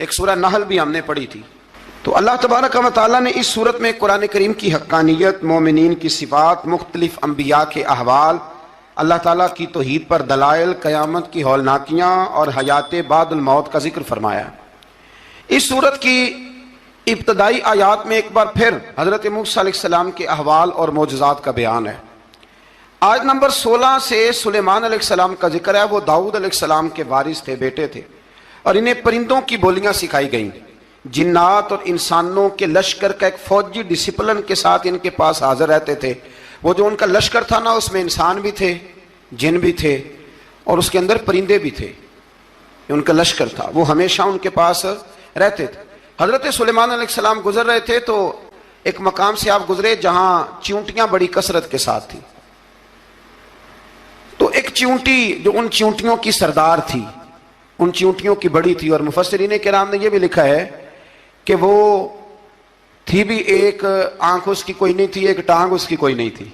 ایک سورہ نحل بھی ہم نے پڑھی تھی۔ تو اللہ تبارک و تعالیٰ نے اس صورت میں قرآن کریم کی حقانیت، مومنین کی صفات، مختلف انبیاء کے احوال، اللہ تعالیٰ کی توحید پر دلائل، قیامت کی ہولناکیاں اور حیات بعد الموت کا ذکر فرمایا۔ اس صورت کی ابتدائی آیات میں ایک بار پھر حضرت موسیٰ علیہ السلام کے احوال اور معجزات کا بیان ہے۔ آیت نمبر 16 سے سلیمان علیہ السلام کا ذکر ہے۔ وہ داؤد علیہ السلام کے وارث تھے، بیٹے تھے، اور انہیں پرندوں کی بولیاں سکھائی گئیں۔ جنات اور انسانوں کے لشکر کا ایک فوجی ڈسپلن کے ساتھ ان کے پاس حاضر رہتے تھے۔ وہ جو ان کا لشکر تھا نا، اس میں انسان بھی تھے، جن بھی تھے، اور اس کے اندر پرندے بھی تھے۔ ان کا لشکر تھا، وہ ہمیشہ ان کے پاس رہتے تھے۔ حضرت سلیمان علیہ السلام گزر رہے تھے تو ایک مقام سے آپ گزرے جہاں چیونٹیاں بڑی کثرت کے ساتھ تھیں۔ تو ایک چیونٹی جو ان چیونٹیوں کی سردار تھی، ان چیونٹیوں کی بڑی تھی، اور مفسرین کرام نے یہ بھی لکھا ہے کہ وہ تھی بھی، ایک آنکھ اس کی کوئی نہیں تھی، ایک ٹانگ اس کی کوئی نہیں تھی،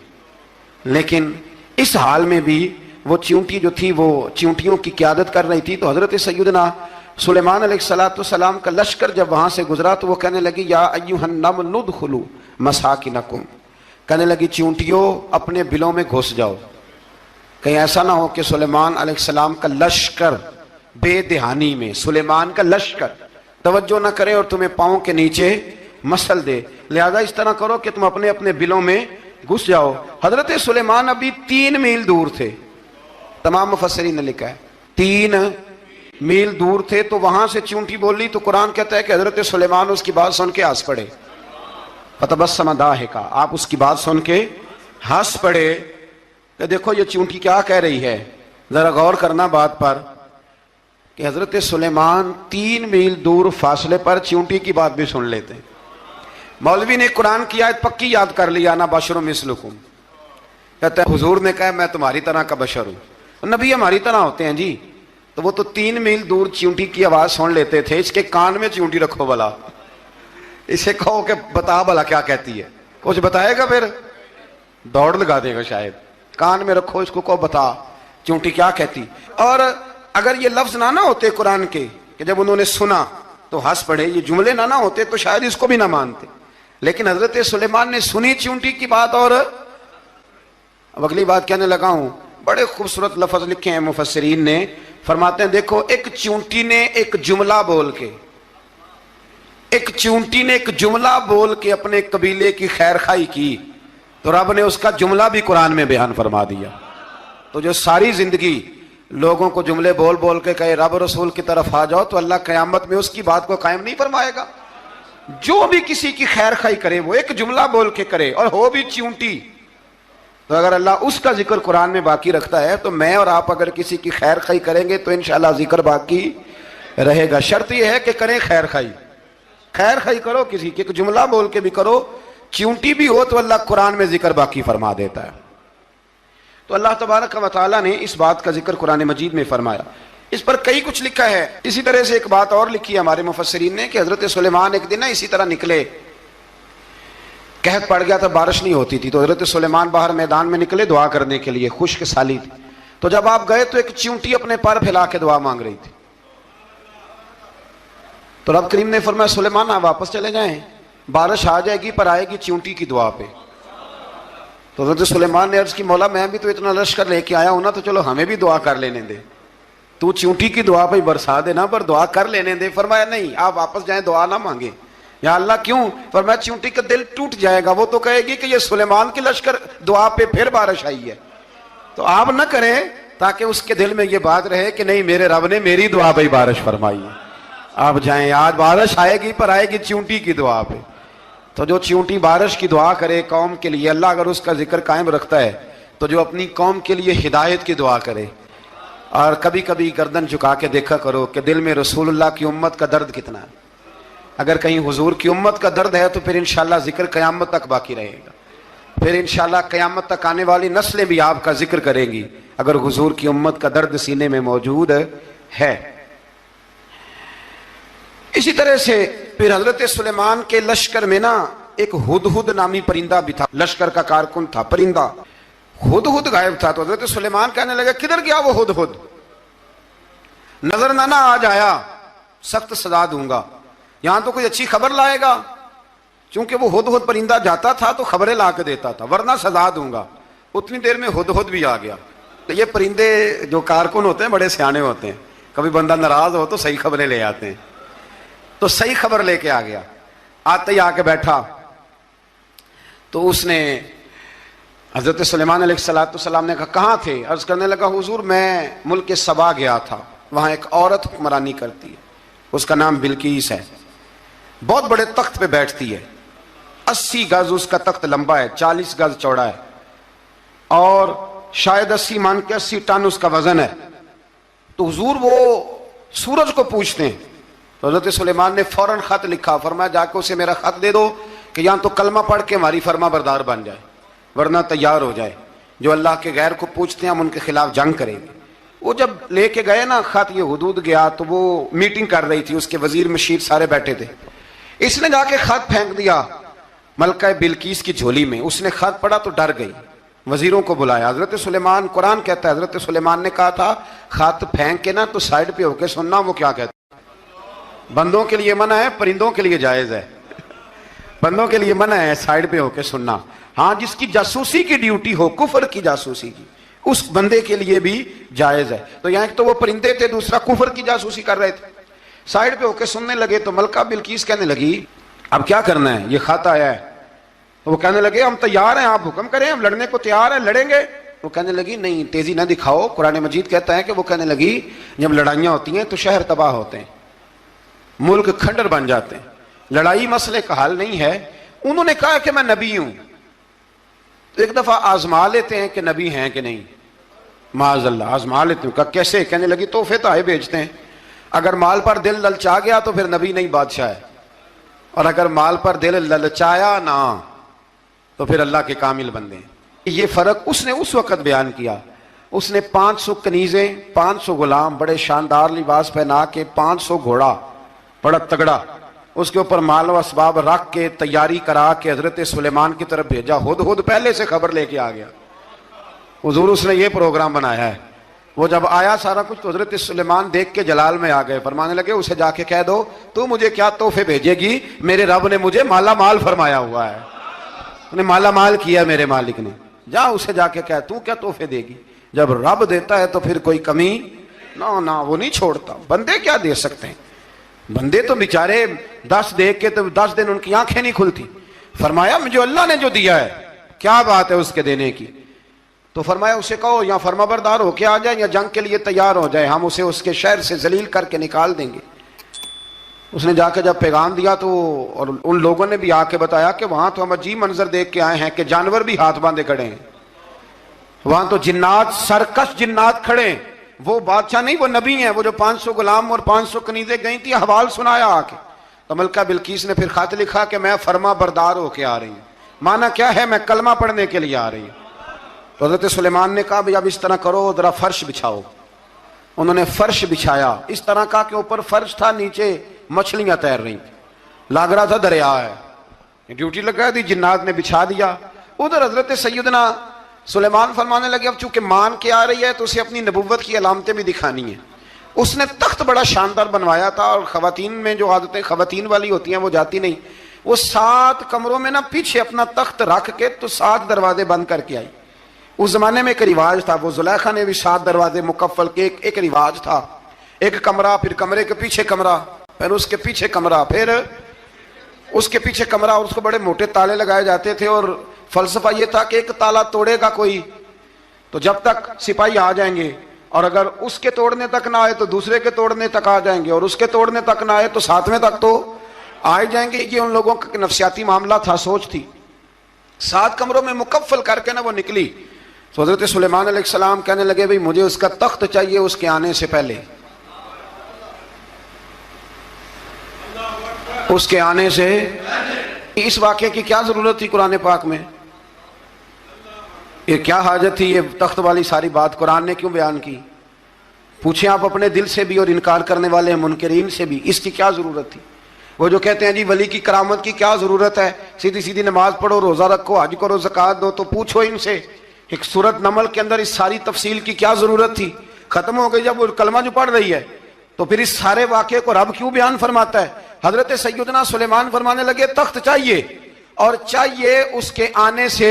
لیکن اس حال میں بھی وہ چیونٹی جو تھی وہ چیونٹیوں کی قیادت کر رہی تھی۔ تو حضرت سیدنا سلیمان علیہ السلام کا لشکر جب وہاں سے گزرا تو وہ کہنے لگی یا ایھا النمل ادخلوا مساکنکم، کہنے لگی چیونٹیوں اپنے بلوں میں گھس جاؤ، کہیں ایسا نہ ہو کہ سلیمان علیہ السلام کا لشکر بے دہانی میں سلیمان کا لشکر توجہ نہ کرے اور تمہیں پاؤں کے نیچے مسل دے، لہذا اس طرح کرو کہ تم اپنے اپنے بلوں میں گھس جاؤ۔ حضرت سلیمان ابھی 3 میل دور تھے، تمام مفسرین نے لکھا ہے 3 میل دور تھے۔ تو وہاں سے چونٹی بولی تو قرآن کہتا ہے کہ حضرت سلیمان اس کی بات سن کے ہنس پڑے، فتبسم ضاحکا، آپ اس کی بات سن کے ہنس پڑے کہ دیکھو یہ چونٹی کیا کہہ رہی ہے، ذرا غور کرنا بات پر کہ حضرت سلیمان 3 میل دور فاصلے پر چونٹی کی بات بھی سن لیتے ہیں۔ مولوی نے قرآن کی آیت پکی یاد کر لیا، انا بشر مثلکم، کہتا ہے حضور نے کہا میں تمہاری طرح کا بشر ہوں، نبی ہماری طرح ہوتے ہیں جی۔ تو وہ تو 3 میل دور چونٹی کی آواز سن لیتے تھے، اس کے کان میں چونٹی رکھو بلا، اسے کہو کہ بتا بلا کیا کہتی ہے، کچھ بتائے گا، پھر دوڑ لگا دے گا شاید۔ کان میں رکھو اس کو، کہو بتا چونٹی کیا کہتی۔ اور اگر یہ لفظ نہ ہوتے قرآن کے کہ جب انہوں نے سنا تو ہنس پڑے، یہ جملے نہ ہوتے تو شاید اس کو بھی نہ مانتے، لیکن حضرت سلیمان نے سنی چونٹی کی بات۔ اور اب اگلی بات کہنے لگا ہوں، بڑے خوبصورت لفظ لکھے ہیں مفسرین نے، فرماتے ہیں دیکھو ایک چونٹی نے ایک جملہ بول کے، ایک چونٹی نے ایک جملہ بول کے اپنے قبیلے کی خیر خواہی کی تو رب نے اس کا جملہ بھی قرآن میں بیان فرما دیا۔ تو جو ساری زندگی لوگوں کو جملے بول بول کے کہے رب رسول کی طرف آ جاؤ، تو اللہ قیامت میں اس کی بات کو قائم نہیں فرمائے گا۔ جو بھی کسی کی خیر خواہی کرے وہ ایک جملہ بول کے کرے، اور ہو بھی چونٹی، تو اگر اللہ اس کا ذکر قرآن میں باقی رکھتا ہے تو میں اور آپ اگر کسی کی خیر خواہی کریں گے تو انشاءاللہ ذکر باقی رہے گا۔ شرط یہ ہے کہ کریں خیر خواہی، خیر خواہی کرو کسی کی، ایک جملہ بول کے بھی کرو، چونٹی بھی ہو تو اللہ قرآن میں ذکر باقی فرما دیتا ہے۔ تو اللہ تبارک و تعالیٰ نے اس بات کا ذکر قرآن مجید میں فرمایا۔ اس پر کئی کچھ لکھا ہے۔ اسی طرح سے ایک بات اور لکھی ہے ہمارے مفسرین نے کہ حضرت سلیمان ایک دن اسی طرح نکلے، قحط پڑ گیا تھا، بارش نہیں ہوتی تھی، تو حضرت سلیمان باہر میدان میں نکلے دعا کرنے کے لیے، خشک سالی تھی۔ تو جب آپ گئے تو ایک چیونٹی اپنے پر پھیلا کے دعا مانگ رہی تھی۔ تو رب کریم نے فرمایا سلیمان آپ واپس چلے جائیں، بارش آ جائے گی پر آئے گی چیونٹی کی دعا پہ۔ تو حضرت سلیمان نے عرض کی مولا میں بھی تو اتنا لشکر لے کے آیا ہوں نا، تو چلو ہمیں بھی دعا کر لینے دے، تو چیونٹی کی دعا پہ برسا دینا پر دعا کر لینے دے۔ فرمایا نہیں، آپ واپس جائیں، دعا نہ مانگیں۔ یا اللہ کیوں؟ فرمایا چیونٹی کا دل ٹوٹ جائے گا، وہ تو کہے گی کہ یہ سلیمان کی لشکر دعا پہ پھر بارش آئی ہے، تو آپ نہ کریں تاکہ اس کے دل میں یہ بات رہے کہ نہیں میرے رب نے میری دعا پہ بارش فرمائی ہے۔ آپ جائیں، آج بارش آئے گی پر آئے گی چیونٹی کی دعا پہ۔ تو جو چیونٹی بارش کی دعا کرے قوم کے لیے، اللہ اگر اس کا ذکر قائم رکھتا ہے تو جو اپنی قوم کے لیے ہدایت کی دعا کرے، اور کبھی کبھی گردن جھکا کے دیکھا کرو کہ دل میں رسول اللہ کی امت کا درد کتنا ہے۔ اگر کہیں حضور کی امت کا درد ہے تو پھر انشاءاللہ ذکر قیامت تک باقی رہے گا، پھر انشاءاللہ قیامت تک آنے والی نسلیں بھی آپ کا ذکر کریں گی اگر حضور کی امت کا درد سینے میں موجود ہے۔ اسی طرح سے پھر حضرت سلیمان کے لشکر میں نا ایک ہدہد نامی پرندہ بھی تھا، لشکر کا کارکن تھا پرندہ، ہدہد غائب تھا۔ تو حضرت سلیمان کہنے لگا کدھر گیا وہ ہدہد، نظر نہ آج آیا۔ سخت سزا دوں گا. یہاں تو کوئی اچھی خبر لائے گا, چونکہ وہ ہدہد پرندہ جاتا تھا تو خبریں لا کے دیتا تھا, ورنہ سزا دوں گا. اتنی دیر میں ہدہد بھی آ گیا. تو یہ پرندے جو کارکن ہوتے ہیں بڑے سیانے ہوتے ہیں, کبھی بندہ ناراض ہو تو صحیح خبریں لے آتے ہیں. تو صحیح خبر لے کے آ گیا. آتے ہی آ کے بیٹھا تو اس نے حضرت سلیمان علیہ السلام نے کہا کہاں تھے؟ عرض کرنے لگا حضور میں ملک سبا گیا تھا, وہاں ایک عورت حکمرانی کرتی ہے, اس کا نام بلقیس ہے, بہت بڑے تخت پہ بیٹھتی ہے, 80 گز اس کا تخت لمبا ہے, 40 گز چوڑا ہے, اور شاید 80 مان کے 80 ٹن اس کا وزن ہے. تو حضور وہ سورج کو پوچھتے ہیں. تو حضرت سلیمان نے فوراً خط لکھا, فرمایا جا کے اسے میرا خط دے دو کہ یہاں تو کلمہ پڑھ کے ہماری فرما بردار بن جائے, ورنہ تیار ہو جائے. جو اللہ کے غیر کو پوچھتے ہیں ہم ان کے خلاف جنگ کریں گے. وہ جب لے کے گئے نا خط, یہ حدود گیا تو وہ میٹنگ کر رہی تھی, اس کے وزیر مشیر سارے بیٹھے تھے. اس نے جا کے خط پھینک دیا ملکہ بلقیس کی جھولی میں. اس نے خط پڑھا تو ڈر گئی, وزیروں کو بلایا. حضرت سلیمان, قرآن کہتا ہے حضرت سلیمان نے کہا تھا خط پھینک کے نا تو سائڈ پہ ہو کے سننا وہ کیا کہتا ہے. بندوں کے لیے منع ہے, پرندوں کے لیے جائز ہے. بندوں کے لیے منع ہے سائڈ پہ ہو کے سننا. ہاں جس کی جاسوسی کی ڈیوٹی ہو, کفر کی جاسوسی کی, اس بندے کے لیے بھی جائز ہے. تو یہاں ایک تو وہ پرندے تھے, دوسرا کفر کی جاسوسی کر رہے تھے. سائڈ پہ ہو کے سننے لگے. تو ملکہ بلقیس کہنے لگی اب کیا کرنا ہے, یہ خط آیا ہے. تو وہ کہنے لگے ہم تیار ہیں, آپ حکم کریں, ہم لڑنے کو تیار ہیں, لڑیں گے. وہ کہنے لگی نہیں تیزی نہ دکھاؤ. قرآن مجید کہتا ہے کہ وہ کہنے لگی جب لڑائیاں ہوتی ہیں تو شہر تباہ ہوتے ہیں, ملک کھنڈر بن جاتے ہیں, لڑائی مسئلے کا حل نہیں ہے. انہوں نے کہا کہ میں نبی ہوں. تو ایک دفعہ آزما لیتے ہیں کہ نبی ہیں کہ نہیں, معاذ اللہ آزما لیتے ہیں. کہا کیسے؟ کہنے لگی تحفے تو آئے بھیجتے ہیں, اگر مال پر دل للچا گیا تو پھر نبی نہیں بادشاہ ہے, اور اگر مال پر دل للچایا نہ تو پھر اللہ کے کامل بندے ہیں. یہ فرق اس نے اس وقت بیان کیا. اس نے 500 کنیزیں, 500 غلام بڑے شاندار لباس پہنا کے, 500 گھوڑا بڑا تگڑا, اس کے اوپر مال و اسباب رکھ کے تیاری کرا کے حضرت سلیمان کی طرف بھیجا. ہدہد پہلے سے خبر لے کے آ گیا. حضور اس نے یہ پروگرام بنایا ہے. وہ جب آیا سارا کچھ تو حضرت سلیمان دیکھ کے جلال میں آ گئے, فرمانے لگے اسے جا کے کہہ دو تو مجھے کیا تحفے بھیجے گی, میرے رب نے مجھے مالا مال فرمایا ہوا ہے, انہیں مالا مال کیا میرے مالک نے. جا اسے جا کے کہہ تو کیا تحفے دے گی. جب رب دیتا ہے تو پھر کوئی کمی نہ وہ نہیں چھوڑتا. بندے کیا دے سکتے ہیں, بندے تو بیچارے 10 دیکھ کے تو 10 دن ان کی آنکھیں نہیں کھلتی. فرمایا جو اللہ نے جو دیا ہے کیا بات ہے اس کے دینے کی. تو فرمایا اسے کہو یا فرما بردار ہو کے آ جائے یا جنگ کے لیے تیار ہو جائے, ہم اسے اس کے شہر سے ذلیل کر کے نکال دیں گے. اس نے جا کے جب پیغام دیا تو اور ان لوگوں نے بھی آ کے بتایا کہ وہاں تو ہم عجیب منظر دیکھ کے آئے ہیں کہ جانور بھی ہاتھ باندھے کھڑے ہیں, وہاں تو جنات, سرکش جنات کھڑے ہیں. وہ بادشاہ نہیں, وہ نبی ہیں. وہ جو 500 غلام اور 500 کنیزیں گئی تھی, حوال سنایا آ کے. تو ملکہ بلقیس نے پھر خط لکھا کہ میں فرما بردار ہو کے آ رہی ہوں. مانا کیا ہے, میں کلمہ پڑھنے کے لیے آ رہی ہوں. تو حضرت سلیمان نے کہا اب اس طرح کرو, ذرا فرش بچھاؤ. انہوں نے فرش بچھایا اس طرح کا کہ اوپر فرش تھا, نیچے مچھلیاں تیر رہی تھیں, لگ رہا تھا دریا ہے. ڈیوٹی لگا دی, جنات نے بچھا دیا. ادھر حضرت سیدنا سلیمان فرمانے لگے اب چونکہ مان کے آ رہی ہے تو اسے اپنی نبوت کی علامتیں بھی دکھانی ہیں. اس نے تخت بڑا شاندار بنوایا تھا, اور خواتین میں جو عادتیں خواتین والی ہوتی ہیں وہ جاتی نہیں. وہ 7 کمروں میں نا پیچھے اپنا تخت رکھ کے تو 7 دروازے بند کر کے آئی. اس زمانے میں ایک رواج تھا, وہ زلیخا نے بھی 7 دروازے مکفل کے ایک رواج تھا. ایک کمرہ, پھر کمرے کے پیچھے کمرہ, پھر اس کے پیچھے کمرہ, پھر اس کے پیچھے کمرہ, اور اس کو بڑے موٹے تالے لگائے جاتے تھے. اور فلسفہ یہ تھا کہ ایک تالا توڑے گا کوئی تو جب تک سپاہی آ جائیں گے, اور اگر اس کے توڑنے تک نہ آئے تو دوسرے کے توڑنے تک آ جائیں گے, اور اس کے توڑنے تک نہ آئے تو 7ویں تک تو آ جائیں گے. یہ ان لوگوں کا نفسیاتی معاملہ تھا, سوچ تھی. 7 کمروں میں مکفل کر کے نا وہ نکلی. تو حضرت سلیمان علیہ السلام کہنے لگے بھئی مجھے اس کا تخت چاہیے اس کے آنے سے پہلے, اس کے آنے سے. اس واقعے کی کیا ضرورت تھی قرآن پاک میں, یہ کیا حاجت تھی, یہ تخت والی ساری بات قرآن نے کیوں بیان کی؟ پوچھیں آپ اپنے دل سے بھی اور انکار کرنے والے منکرین سے بھی, اس کی کیا ضرورت تھی؟ وہ جو کہتے ہیں جی ولی کی کرامت کی کیا ضرورت ہے, سیدھی نماز پڑھو, روزہ رکھو, حج کرو, زکوٰۃ دو, تو پوچھو ان سے ایک سورت نمل کے اندر اس ساری تفصیل کی کیا ضرورت تھی؟ ختم ہو گئی جب وہ کلمہ جو پڑھ رہی ہے. تو پھر اس سارے واقعے کو رب کیوں بیان فرماتا ہے؟ حضرت سیدنا سلیمان فرمانے لگے تخت چاہیے، اور چاہیے اس کے آنے سے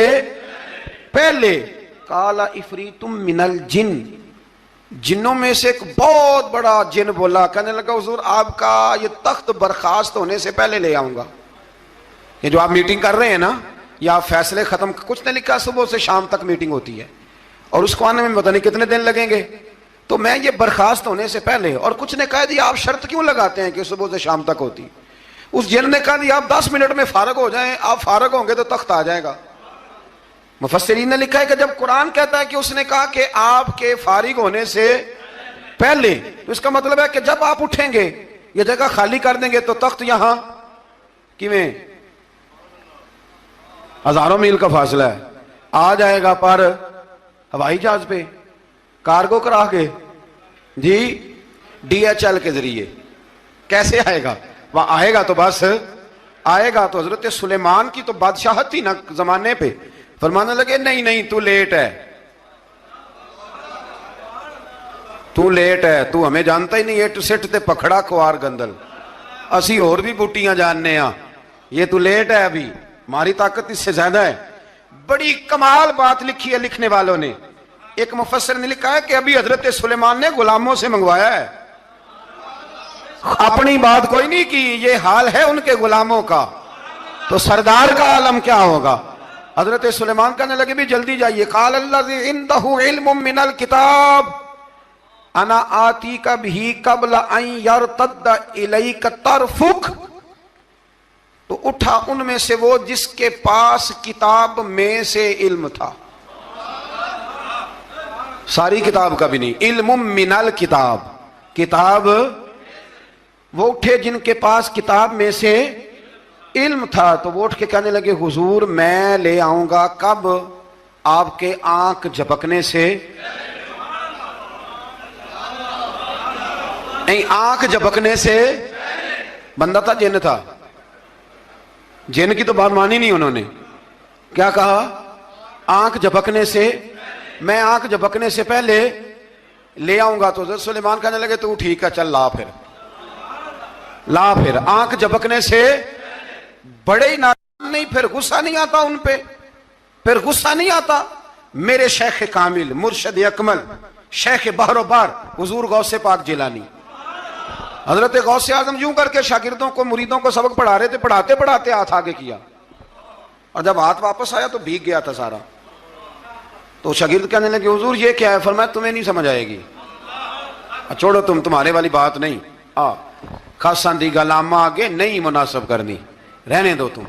پہلے قال عفریت من الجن، جنوں میں سے ایک بہت بڑا جن بولا، کہنے لگا حضور آپ کا یہ تخت برخاست ہونے سے پہلے لے آؤں گا۔ یہ جو آپ میٹنگ کر رہے ہیں نا، یا آپ فیصلے ختم، کچھ نے لکھا صبح سے شام تک میٹنگ ہوتی ہے اور اس کو آنے میں پتہ نہیں کتنے دن لگیں گے، تو میں یہ برخاست ہونے سے پہلے، اور کچھ نے کہا جی آپ شرط کیوں لگاتے ہیں کہ صبح سے شام تک ہوتی؟ اس جن نے کہا جی آپ 10 منٹ میں فارغ ہو جائیں، آپ فارغ ہوں گے تو تخت آ جائے گا۔ مفسرین نے لکھا ہے کہ جب قرآن کہتا ہے کہ اس نے کہا کہ آپ کے فارغ ہونے سے پہلے، تو اس کا مطلب ہے کہ جب آپ اٹھیں گے یہ جگہ خالی کر دیں گے تو تخت یہاں کیویں ہزاروں میل کا فاصلہ ہے آ جائے گا، پر ہوائی جہاز پہ کارگو کرا کے، جی DHL کے ذریعے کیسے آئے گا؟ وہ آئے گا تو بس آئے گا۔ تو حضرت سلیمان کی تو بادشاہت تھی نا زمانے پہ، فرمانے لگے نہیں نہیں تو لیٹ ہے، تو لیٹ ہے، تو ہمیں جانتا ہی نہیں، ایٹ سٹ تے پکھڑا کوار گندل، اسی اور بھی بوٹیاں جاننے ہاں، یہ تو لیٹ ہے، ابھی ہماری طاقت اس سے زیادہ ہے۔ بڑی کمال بات لکھی ہے لکھنے والوں نے۔ ایک مفسر نے لکھا ہے کہ ابھی حضرت سلیمان نے غلاموں سے منگوایا ہے، اپنی بات کوئی نہیں کی، یہ حال ہے ان کے غلاموں کا، تو سردار کا عالم کیا ہوگا؟ حضرت سلیمان کہنے لگے بھی جلدی جائیے، قال الذی عندہ علم من الکتاب انا آتیک بہ قبل ان یرتد الیک طرفک، تو اٹھا ان میں سے وہ جس کے پاس کتاب میں سے علم تھا، ساری کتاب کا بھی نہیں، علم من الکتاب، کتاب، وہ اٹھے جن کے پاس کتاب میں سے علم تھا، تو وہ اٹھ کے کہنے لگے حضور میں لے آؤں گا، کب؟ آپ کے آنکھ جھپکنے سے، نہیں آنکھ جھپکنے سے، بندہ تھا جن تھا؟ جن کی تو بات مانی نہیں انہوں نے، کیا کہا؟ آنکھ جھپکنے سے، میں آنکھ جھپکنے سے پہلے لے آؤں گا۔ تو حضرت سلیمان کہنے لگے تو ٹھیک ہے چل لا، پھر لا، پھر آنکھ جھپکنے سے بڑے ہی نادان نہیں، پھر غصہ نہیں آتا ان پہ، پھر غصہ نہیں آتا۔ میرے شیخ کامل، مرشد اکمل، شیخ بحر و بار، حضور غوث پاک جیلانی، حضرت غوث اعظم یوں کر کے شاگردوں کو، مریدوں کو سبق پڑھا رہے تھے، پڑھاتے پڑھاتے ہاتھ آگے کیا، اور جب ہاتھ واپس آیا تو بھیگ گیا تھا سارا۔ تو شاگرد کہنے لگے حضور یہ کیا ہے؟ فرمایا تمہیں نہیں سمجھ آئے گی، چھوڑو تمہارے والی بات نہیں، خاصاں دی گلاما آگے نہیں مناسب کرنی، رہنے دو تم۔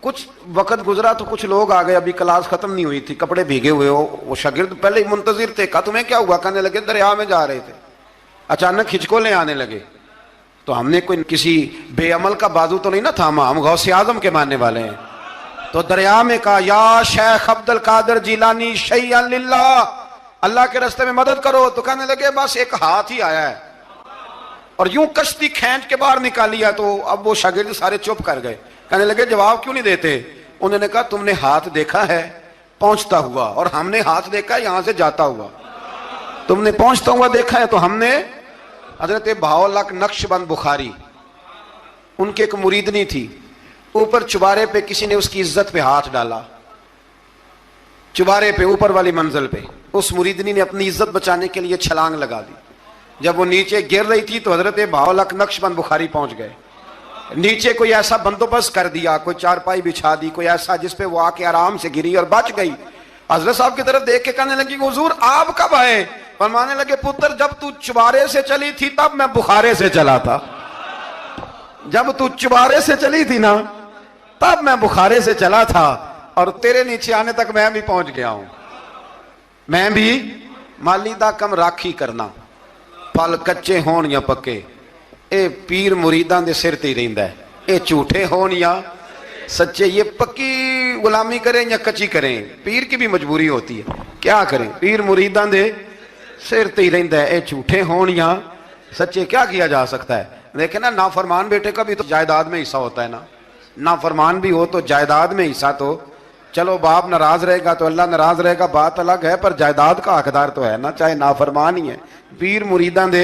کچھ وقت گزرا تو کچھ لوگ آ گئے، ابھی کلاس ختم نہیں ہوئی تھی، کپڑے بھیگے ہوئے ہو، وہ شاگرد پہلے ہی منتظر تھے، کہا تمہیں کیا ہوا؟ کہنے لگے دریا میں جا رہے تھے، اچانک ہچکولیں آنے لگے، تو ہم نے کوئی کسی بے عمل کا بازو تو نہیں نہ تھاما، ہم غوث اعظم کے ماننے والے ہیں، تو دریا میں کہا یا شیخ عبد القادر جیلانی شیئا للہ، اللہ کے راستے میں مدد کرو۔ تو کہنے لگے بس ایک ہاتھ ہی آیا ہے، اور یوں کشتی کھینچ کے باہر نکالی ہے۔ تو اب وہ شاگرد سارے چپ کر گئے، کہنے لگے جواب کیوں نہیں دیتے؟ انہوں نے کہا تم نے ہاتھ دیکھا ہے پہنچتا ہوا، اور ہم نے ہاتھ دیکھا ہے یہاں سے جاتا ہوا، تم نے پہنچتا ہوا دیکھا ہے، تو ہم نے۔ حضرت بہاؤالحق نقشبند بخاری، ان کی ایک مریدنی تھی، اوپر چبارے پہ کسی نے اس کی عزت پہ ہاتھ ڈالا، چبارے پہ اوپر والی منزل پہ، اس مریدنی نے اپنی عزت بچانے کے لیے چھلانگ لگا دی، جب وہ نیچے گر رہی تھی تو حضرت بہاؤالحق نقشبند بخاری پہنچ گئے، نیچے کوئی ایسا بندوبست کر دیا، کوئی چارپائی بچھا دی، کوئی ایسا جس پہ وہ آ کے آرام سے گری اور بچ گئی۔ حضرت صاحب کی طرف دیکھ کے کہنے لگی حضور آپ کب آئے؟ فرمانے لگے پتر جب تو چبارے سے چلی تھی تب میں بخارے سے چلا تھا، جب تو چبارے سے چلی تھی نا تب میں بخارے سے چلا تھا، اور تیرے نیچے آنے تک میں بھی پہنچ گیا ہوں۔ میں بھی مالی دا کم راکھی کرنا، پھل کچے ہون یا پکے، اے پیر مریداں دے سر تے ہی رہندا ہے، اے جھوٹے ہون یا سچے، یہ پکی غلامی کریں یا کچی کریں، پیر کی بھی مجبوری ہوتی ہے، کیا کریں، پیر مریداں دے سر تے ہی رہندا ہے، اے جھوٹے ہون یا سچے، کیا کیا جا سکتا ہے؟ لیکن نا نافرمان بیٹے کا بھی تو جائیداد میں حصہ ہوتا ہے نا، نافرمان بھی ہو تو جائیداد میں حصہ، تو چلو باپ ناراض رہے گا تو اللہ ناراض رہے گا، بات الگ ہے، پر جائیداد کا حقدار تو ہے نا، چاہے نافرمان ہی ہے۔ پیر مریداں دے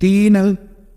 3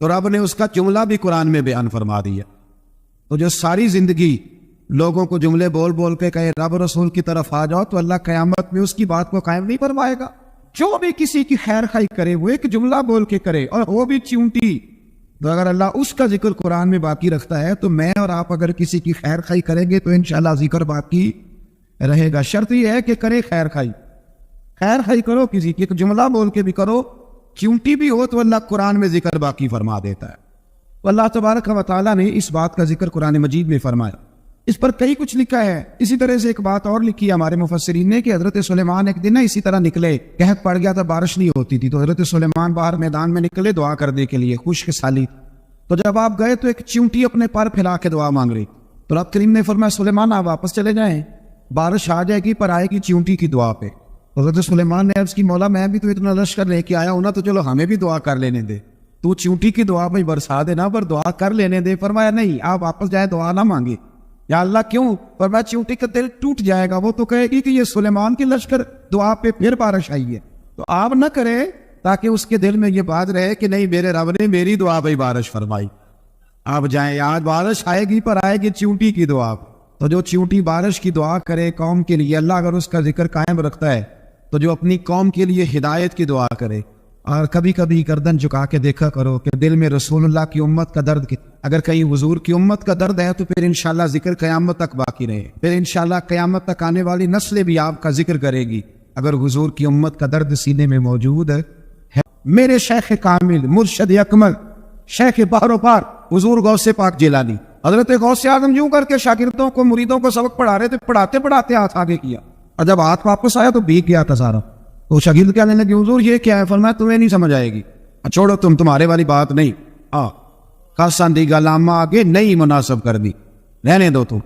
تو رب نے اس کا جملہ بھی قرآن میں بیان فرما دیا. تو جو ساری زندگی لوگوں کو جملے بول بول کے کہے رب رسول کی طرف آ جاؤ، تو اللہ قیامت میں اس کی بات کو قائم نہیں فرمائے گا. جو بھی کسی کی خیر خائی کرے وہ ایک جملہ بول کے کرے، اور وہ بھی چونٹی. تو اگر اللہ اس کا ذکر قرآن میں باقی رکھتا ہے تو میں اور آپ اگر کسی کی خیر خائی کریں گے تو انشاءاللہ ذکر باقی رہے گا. شرط یہ ہے کہ کرے خیر خائی. خیر خائی کرو کسی کی، ایک جملہ بول کے بھی کرو، چونٹی بھی ہو تو اللہ قرآن میں ذکر باقی فرما دیتا ہے. تو اللہ تبارک و تعالیٰ نے اس بات کا ذکر قرآن مجید میں فرمایا. اس پر کئی کچھ لکھا ہے. اسی طرح سے ایک بات اور لکھی ہے ہمارے مفسرین نے کہ حضرت سلیمان ایک دن اسی طرح نکلے، قحط پڑ گیا تھا، بارش نہیں ہوتی تھی، تو حضرت سلیمان باہر میدان میں نکلے دعا کرنے کے لیے، خشک سالی. تو جب آپ گئے تو ایک چونٹی اپنے پر پھیلا کے دعا مانگ رہی. تو رب کریم نے فرمایا سلیمان آپ واپس چلے جائیں، بارش آ جائے گی پر آئے گی چونٹی کی دعا پہ. حضرت سلیمان نے عرض کی مولا میں بھی تو اتنا لشکر لے کے آیا ہوں نا، تو چلو ہمیں بھی دعا کر لینے دے، تو چونٹی کی دعا پہ برسا دینا پر دعا کر لینے دے. فرمایا نہیں، آپ واپس جائیں دعا نہ مانگے. یا اللہ کیوں؟ فرمایا چونٹی کا دل ٹوٹ جائے گا، وہ تو کہے گی کہ یہ سلیمان کی لشکر دعا پہ پھر بارش آئی ہے. تو آپ نہ کریں تاکہ اس کے دل میں یہ بات رہے کہ نہیں میرے رب نے میری دعا پہ بارش فرمائی. آپ جائیں، آج بارش آئے گی پر آئے گی چونٹی کی دعا. تو جو چونٹی بارش کی دعا کرے قوم کے لیے، اللہ اگر اس کا ذکر قائم رکھتا ہے تو جو اپنی قوم کے لیے ہدایت کی دعا کرے. اور کبھی کبھی گردن جھکا کے دیکھا کرو کہ دل میں رسول اللہ کی امت کا درد اگر کہیں حضور کی امت کا درد ہے تو پھر انشاءاللہ ذکر قیامت تک باقی رہے. پھر انشاءاللہ قیامت تک آنے والی نسلیں بھی آپ کا ذکر کرے گی اگر حضور کی امت کا درد سینے میں موجود ہے. میرے شیخ کامل مرشد اکمل شیخ بحر و پار حضور غوث پاک جیلانی حضرت غوث اعظم یوں کر کے شاگردوں کو مریدوں کو سبق پڑھا رہے تھے، پڑھاتے پڑھاتے ہاتھ آگے کیا اور جب ہاتھ واپس آیا تو بھیگ گیا تھا سارا. تو شاگرد کہنے لگے حضور یہ کیا ہے؟ فرمایا تمہیں نہیں سمجھ آئے گی، چھوڑو تمہارے والی بات نہیں. خاصا دی گلامہ آگے نہیں مناسب کر دی، رہنے دو. تم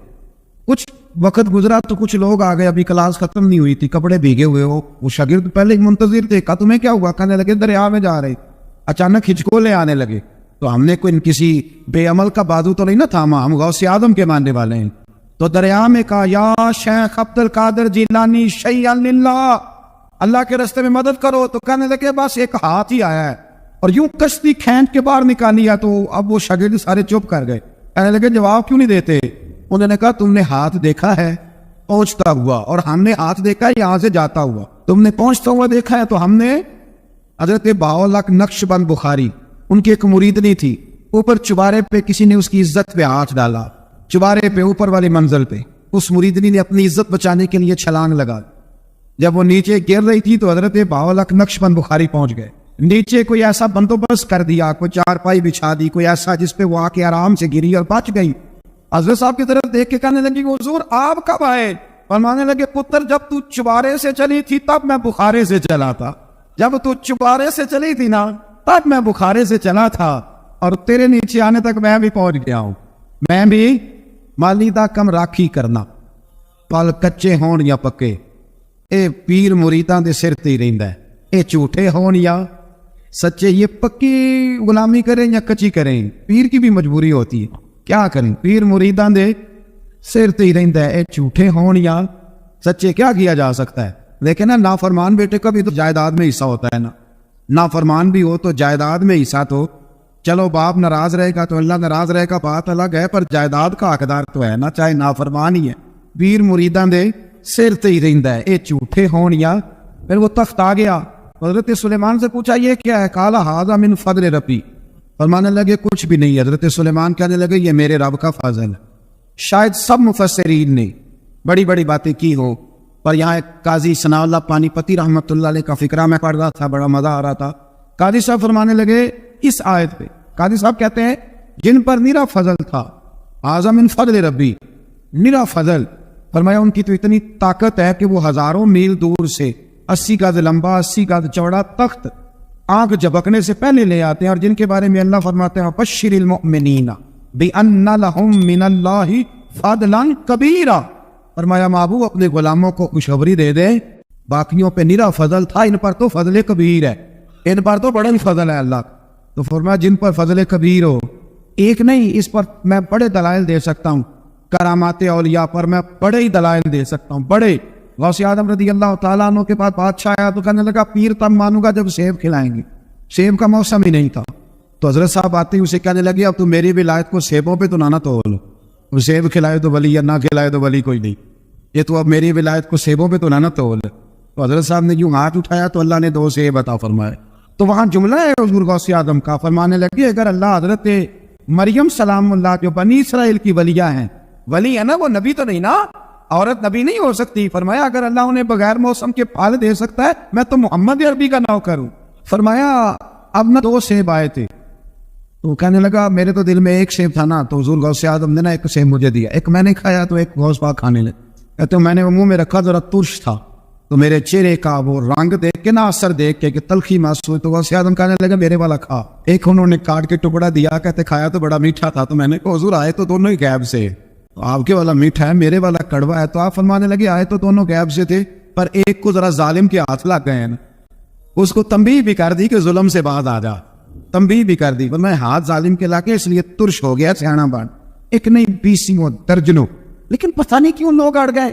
کچھ وقت گزرا تو کچھ لوگ آ گئے، ابھی کلاس ختم نہیں ہوئی تھی، کپڑے بھیگے ہوئے ہو. وہ شاگرد پہلے منتظر تھے، کہا تمہیں کیا ہوا؟ کہنے لگے دریا میں جا رہے. اچانک ہچکولے آنے لگے تو ہم نے کوئی کسی بے عمل کا بازو تو نہیں نہ تھاما، ہم غوث اعظم کے ماننے والے ہیں. تو دریا میں کہا یا شیخ عبد القادر جیلانی شیئا للہ، اللہ کے راستے میں مدد کرو. تو کہنے لگے بس ایک ہاتھ ہی آیا ہے، اور یوں کشتی کھینچ کے باہر نکالی ہے. تو اب وہ شاگرد سارے چپ کر گئے، کہنے لگے جواب کیوں نہیں دیتے؟ انہوں نے کہا تم نے ہاتھ دیکھا ہے پہنچتا ہوا، اور ہم نے ہاتھ دیکھا ہے یہاں سے جاتا ہوا. تم نے پہنچتا ہوا دیکھا ہے، تو ہم نے حضرت باولک نقش بند بخاری ان کی ایک مریدنی تھی، اوپر چبارے پہ کسی نے اس کی عزت پہ ہاتھ ڈالا، چبارے پہ اوپر والی منزل پہ. اس مریدنی نے اپنی عزت بچانے کے لیے چھلانگ لگا. جب وہ نیچے گر رہی تھی تو حضرت باولک نقش بند بخاری پہنچ گئے. نیچے کوئی ایسا بندوبست کر دیا، کوئی چارپائی بچھا دی، کوئی ایسا جس پہ وہ آ کے آرام سے گری اور بچ گئی. حضرت صاحب کی طرف دیکھ کے کہنے لگی حضور آپ کب آئے؟ فرمانے لگے پتر جب تو چبارے سے چلی تھی تب میں بخارے سے چلا تھا. جب تو چبارے سے چلی تھی نا تب میں بخارے سے چلا تھا، اور تیرے نیچے آنے تک میں بھی پہنچ گیا ہوں. میں بھی مالیدہ کم راکھی کرنا، پل کچے ہون یا پکے، اے پیر مریداں دے سر تے رہندا ہے. اے جھوٹے ہون یا سچے، یہ پکی غلامی کریں یا کچی کریں، پیر کی بھی مجبوری ہوتی ہے. کیا کریں؟ پیر مریداں دے سر تے رہندا ہے. اے جھوٹے ہون یا سچے، کیا کیا جا سکتا ہے؟ لیکن نا نافرمان بیٹے کا بھی تو جائیداد میں حصہ ہوتا ہے نا. نافرمان بھی ہو تو جائیداد میں حصہ تو چلو باپ ناراض رہے گا تو اللہ ناراض رہے گا، بات الگ ہے، پر جائیداد کا حقدار تو ہے نا، چاہے نافرمان ہی ہے. پیر مریداں دے سر تے ہی رہندا ہے. اے جھوٹے ہون یا. پھر وہ تخت آ گیا، حضرت سلیمان سے پوچھا یہ کیا ہے؟ قال ھذا من فضل ربی. فرمانے لگے کچھ بھی نہیں. حضرت سلیمان کہنے لگے یہ میرے رب کا فضل ہے. شاید سب مفسرین نے بڑی بڑی باتیں کی ہوں، پر یہاں ایک قاضی ثناء اللہ پانی پتی رحمۃ اللہ علیہ کا فقرہ میں پڑھ رہا تھا، بڑا مزہ آ رہا تھا. قاضی صاحب فرمانے لگے اس آیت پہ، قاضی صاحب کہتے ہیں جن پر نرا فضل تھا، ھذا من فضل ربی، نرا فضل. فرمایا ان کی تو اتنی طاقت ہے کہ وہ ہزاروں میل دور سے 80 گز لمبا 80 گز چوڑا تخت آنکھ جھپکنے سے پہلے لے آتے ہیں، اور جن کے بارے میں اللہ فرماتے ہیں بشر المؤمنین بان لہم من اللہ فضلا کبیرا. فرمایا محبوب اپنے غلاموں کو خوشخبری دے دے، باقیوں پہ نرا فضل تھا، ان پر تو فضل کبیر ہے، ان پر تو بڑا فضل ہے اللہ. تو فرمایا جن پر فضل کبیر ہو، ایک نہیں، اس پر میں بڑے دلائل دے سکتا ہوں، کرامات اولیاء پر میں بڑے ہی دلائل دے سکتا ہوں، بڑے. غوث اعظم رضی اللہ تعالیٰ عنہ کے پاس بادشاہ آیا تو کہنے لگا پیر تب مانوں گا جب سیب کھلائیں گے. سیب کا موسم ہی نہیں تھا. تو حضرت صاحب آتے ہی اسے کہنے لگے اب تو میری ولایت کو سیبوں پہ تو نہ تول، وہ سیب کھلائے تو ولی یا نہ کھلائے تو ولی کوئی نہیں، یہ تو اب میری ولایت کو سیبوں پہ تو نہ تول۔ تو حضرت صاحب نے یوں ہاتھ اٹھایا تو اللہ نے 2 سیب عطا فرمائے۔ تو وہاں جملہ ہے حضور غوث اعظم کا، فرمانے لگے اگر اللہ حضرت مریم سلام اللہ جو بنی اسرائیل کی ولیہ ہیں، ولی ہے نا، وہ نبی تو نہیں نا، عورت نبی نہیں ہو سکتی، فرمایا اگر اللہ انہیں بغیر موسم کے پھل دے سکتا ہے میں تو محمد عربی کا نوکر ہوں۔ فرمایا اب نہ 2 سیب آئے تھے، تو وہ کہنے لگا میرے تو دل میں 1 سیب تھا نا، تو حضور غوث اعظم نے نا 1 سیب مجھے دیا، 1 میں نے کھایا تو 1 غوث پاک کھانے لگے۔ کہتے میں نے وہ منہ میں رکھا ذرا ترش تھا، تو میرے چہرے کا وہ رنگ دیکھ کے نا، اثر دیکھ کے کہ تلخی محسوس، تو غوث اعظم کہنے لگا میرے والا کھا۔ 1 انہوں نے کاٹ کے ٹکڑا دیا، کہتے کھایا تو بڑا میٹھا تھا، تو میں نے کہا حضور آئے تو دونوں ہی غیب سے، آپ کے والا میٹھا ہے میرے والا کڑوا ہے، تو آپ فرمانے لگے آئے تو دونوں غیب سے تھے، پر ایک کو ذرا ظالم کے ہاتھ لگ گئے ہیں نا، اس کو تنبیہ بھی کر دی کہ ظلم سے باز آ جا، تنبیہ بھی کر دی، پر میں ہاتھ ظالم کے لا کے اس لیے ترش ہو گیا سیانا بان، 1 نہیں 20 درجنوں، لیکن پتہ نہیں کیوں لوگ اڑ گئے،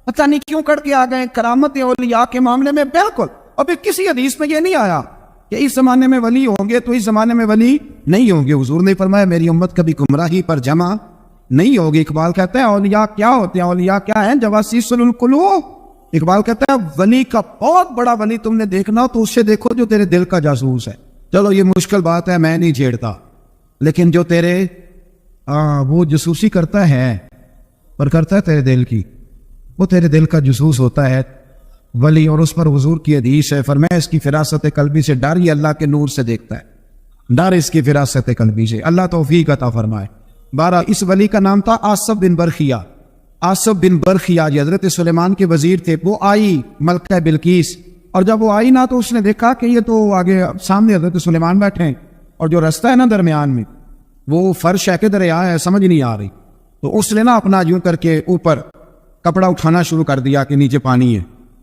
پتہ نہیں کیوں کڑ کے آ گئے کرامت اولیاء کے معاملے میں۔ بالکل ابھی کسی حدیث میں یہ نہیں آیا کہ اس زمانے میں ولی ہوں گے تو اس زمانے میں ولی نہیں ہوں گے۔ حضور نے فرمایا میری امت کبھی گمراہی پر جمع نہیں ہوگی۔ اقبال کہتا ہے اولیاء کیا ہوتے ہیں؟ اولیاء کیا ہیں؟ جواسیس القلوب۔ اقبال کہتا ہے ولی کا بہت بڑا ولی تم نے دیکھنا ہو تو اسے دیکھو جو تیرے دل کا جاسوس ہے۔ چلو یہ مشکل بات ہے، میں نہیں چھیڑتا، لیکن جو تیرے وہ جاسوسی کرتا ہے، پر کرتا ہے تیرے دل کی، وہ تیرے دل کا جاسوس ہوتا ہے ولی۔ اور اس پر حضور کی حدیث ہے، فرمایا اس کی فراست قلبی سے ڈر، یہ اللہ کے نور سے دیکھتا ہے، ڈر اس کی فراست قلبی سے، اللہ توفیق عطا فرمائے۔ 12 اس ولی کا نام تھا آصف بن برخیہ۔ آصف بن برخیہ یہ حضرت سلیمان کے وزیر تھے۔ وہ آئی ملکہ بلقیس، اور جب وہ آئی نا تو اس نے دیکھا کہ یہ تو آگے سامنے حضرت سلیمان بیٹھے ہیں، اور جو رستہ ہے نا درمیان میں وہ فرش ہے کہ دریا ہے سمجھ نہیں آ رہی، تو اس نے نا اپنا یوں کر کے اوپر کپڑا اٹھانا شروع کر دیا کہ نیچے پانی ہے۔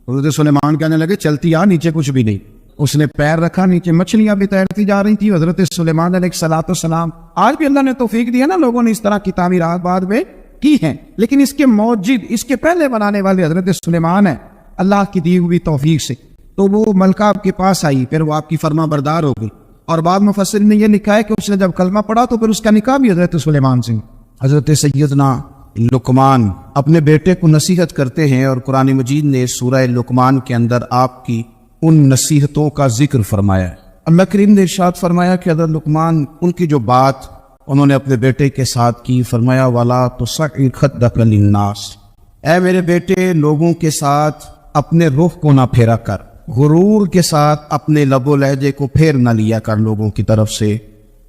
حضرت سلیمان کہنے لگے چلتی آ، نیچے کچھ بھی نہیں۔ اس نے پیر رکھا، نیچے مچھلیاں بھی تیرتی جا رہی تھی۔ حضرت سلیمان علیہ الصلوۃ والسلام، آج بھی اللہ نے توفیق دیا نا، لوگوں نے اس طرح کی تعمیرات بعد میں کی ہیں، لیکن اس کے موجد، اس کے پہلے بنانے والے حضرت سلیمان ہیں اللہ کی دی ہوئی توفیق سے۔ تو وہ ملکہ آپ کے پاس آئی، پھر وہ آپ کی فرما بردار ہو گئی، اور بعد مفسرین نے یہ لکھا ہے کہ اس نے جب کلمہ پڑھا تو پھر اس کا نکاح بھی حضرت سلیمان سے۔ حضرت سیدنا لقمان اپنے بیٹے کو نصیحت کرتے ہیں، اور قرآن مجید نے سورہ لقمان کے اندر آپ کی ان نصیحتوں کا ذکر فرمایا ہے۔ اللہ کریم نے ارشاد فرمایا کہ حضرت لقمان ان کی جو بات انہوں نے اپنے بیٹے کے ساتھ کی، فرمایا وَلَا تُصَعِّرْ خَدَّكَ لِلنَّاسِ، اے میرے بیٹے لوگوں کے ساتھ اپنے رخ کو نہ پھیرا کر، غرور کے ساتھ اپنے لب و لہجے کو پھیر نہ لیا کر لوگوں کی طرف سے،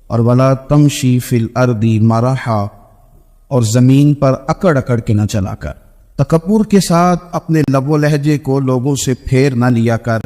اور وَلَا تَمْشِي فِي الْأَرْضِ مَرَحًا، اور زمین پر اکڑ اکڑ کے نہ چلا کر، تکبر کے ساتھ اپنے لب و لہجے کو لوگوں سے پھیر نہ لیا کر،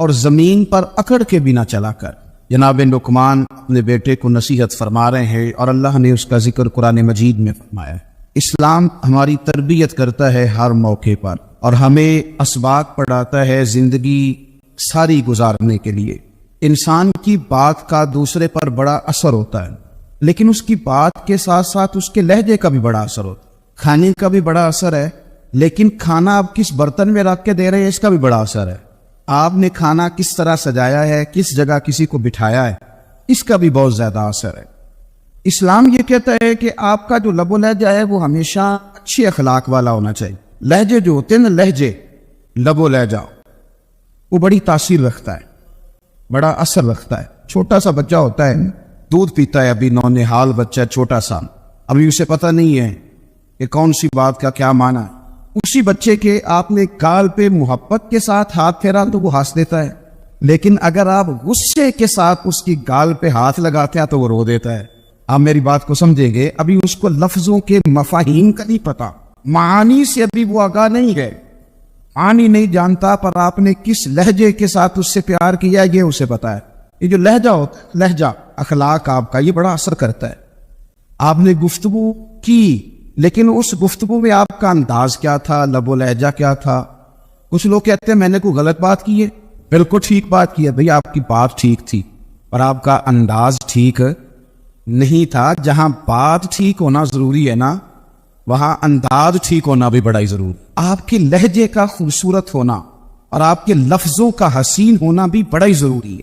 اور زمین پر اکڑ کے بھی نہ چلا کر۔ جناب لقمان اپنے بیٹے کو نصیحت فرما رہے ہیں، اور اللہ نے اس کا ذکر قرآن مجید میں فرمایا ہے۔ اسلام ہماری تربیت کرتا ہے ہر موقع پر، اور ہمیں اسباق پڑھاتا ہے زندگی ساری گزارنے کے لیے۔ انسان کی بات کا دوسرے پر بڑا اثر ہوتا ہے، لیکن اس کی بات کے ساتھ ساتھ اس کے لہجے کا بھی بڑا اثر ہوتا ہے۔ کھانے کا بھی بڑا اثر ہے، لیکن کھانا آپ کس برتن میں رکھ کے دے رہے ہیں اس کا بھی بڑا اثر ہے۔ آپ نے کھانا کس طرح سجایا ہے، کس جگہ کسی کو بٹھایا ہے، اس کا بھی بہت زیادہ اثر ہے۔ اسلام یہ کہتا ہے کہ آپ کا جو لب و لہجہ ہے وہ ہمیشہ اچھی اخلاق والا ہونا چاہیے۔ لہجے جو ہوتے ہیں نا، لہجے، لب و لہجہ، وہ بڑی تاثیر رکھتا ہے، بڑا اثر رکھتا ہے۔ چھوٹا سا بچہ ہوتا ہے، دودھ پیتا ہے، ابھی نونہال بچہ چھوٹا سا، ابھی اسے پتہ نہیں ہے کہ کون سی بات کا کیا معنی ہے۔ اسی بچے کے آپ نے گال پہ محبت کے ساتھ ہاتھ پھیرا تو وہ ہنس دیتا ہے، لیکن اگر آپ غصے کے ساتھ اس کی گال پہ ہاتھ لگاتے ہیں تو وہ رو دیتا ہے۔ آپ میری بات کو سمجھیں گے، ابھی اس کو لفظوں کے مفاہیم کا نہیں پتا، معانی سے ابھی وہ آگاہ نہیں ہے، معانی نہیں جانتا، پر آپ نے کس لہجے کے ساتھ اس سے پیار کیا یہ اسے پتا ہے۔ یہ جو لہجہ ہوتا ہے، لہجہ اخلاق آپ کا، یہ بڑا اثر کرتا ہے۔ آپ نے گفتگو کی، لیکن اس گفتگو میں آپ کا انداز کیا تھا، لب و لہجہ کیا تھا۔ کچھ لوگ کہتے ہیں میں نے کوئی غلط بات کی ہے، بالکل ٹھیک بات کی ہے بھئی، آپ کی بات ٹھیک تھی، پر آپ کا انداز ٹھیک نہیں تھا۔ جہاں بات ٹھیک ہونا ضروری ہے نا، وہاں انداز ٹھیک ہونا بھی بڑا ہی ضروری۔ آپ کے لہجے کا خوبصورت ہونا اور آپ کے لفظوں کا حسین ہونا بھی بڑا ہی ضروری ہے۔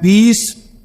20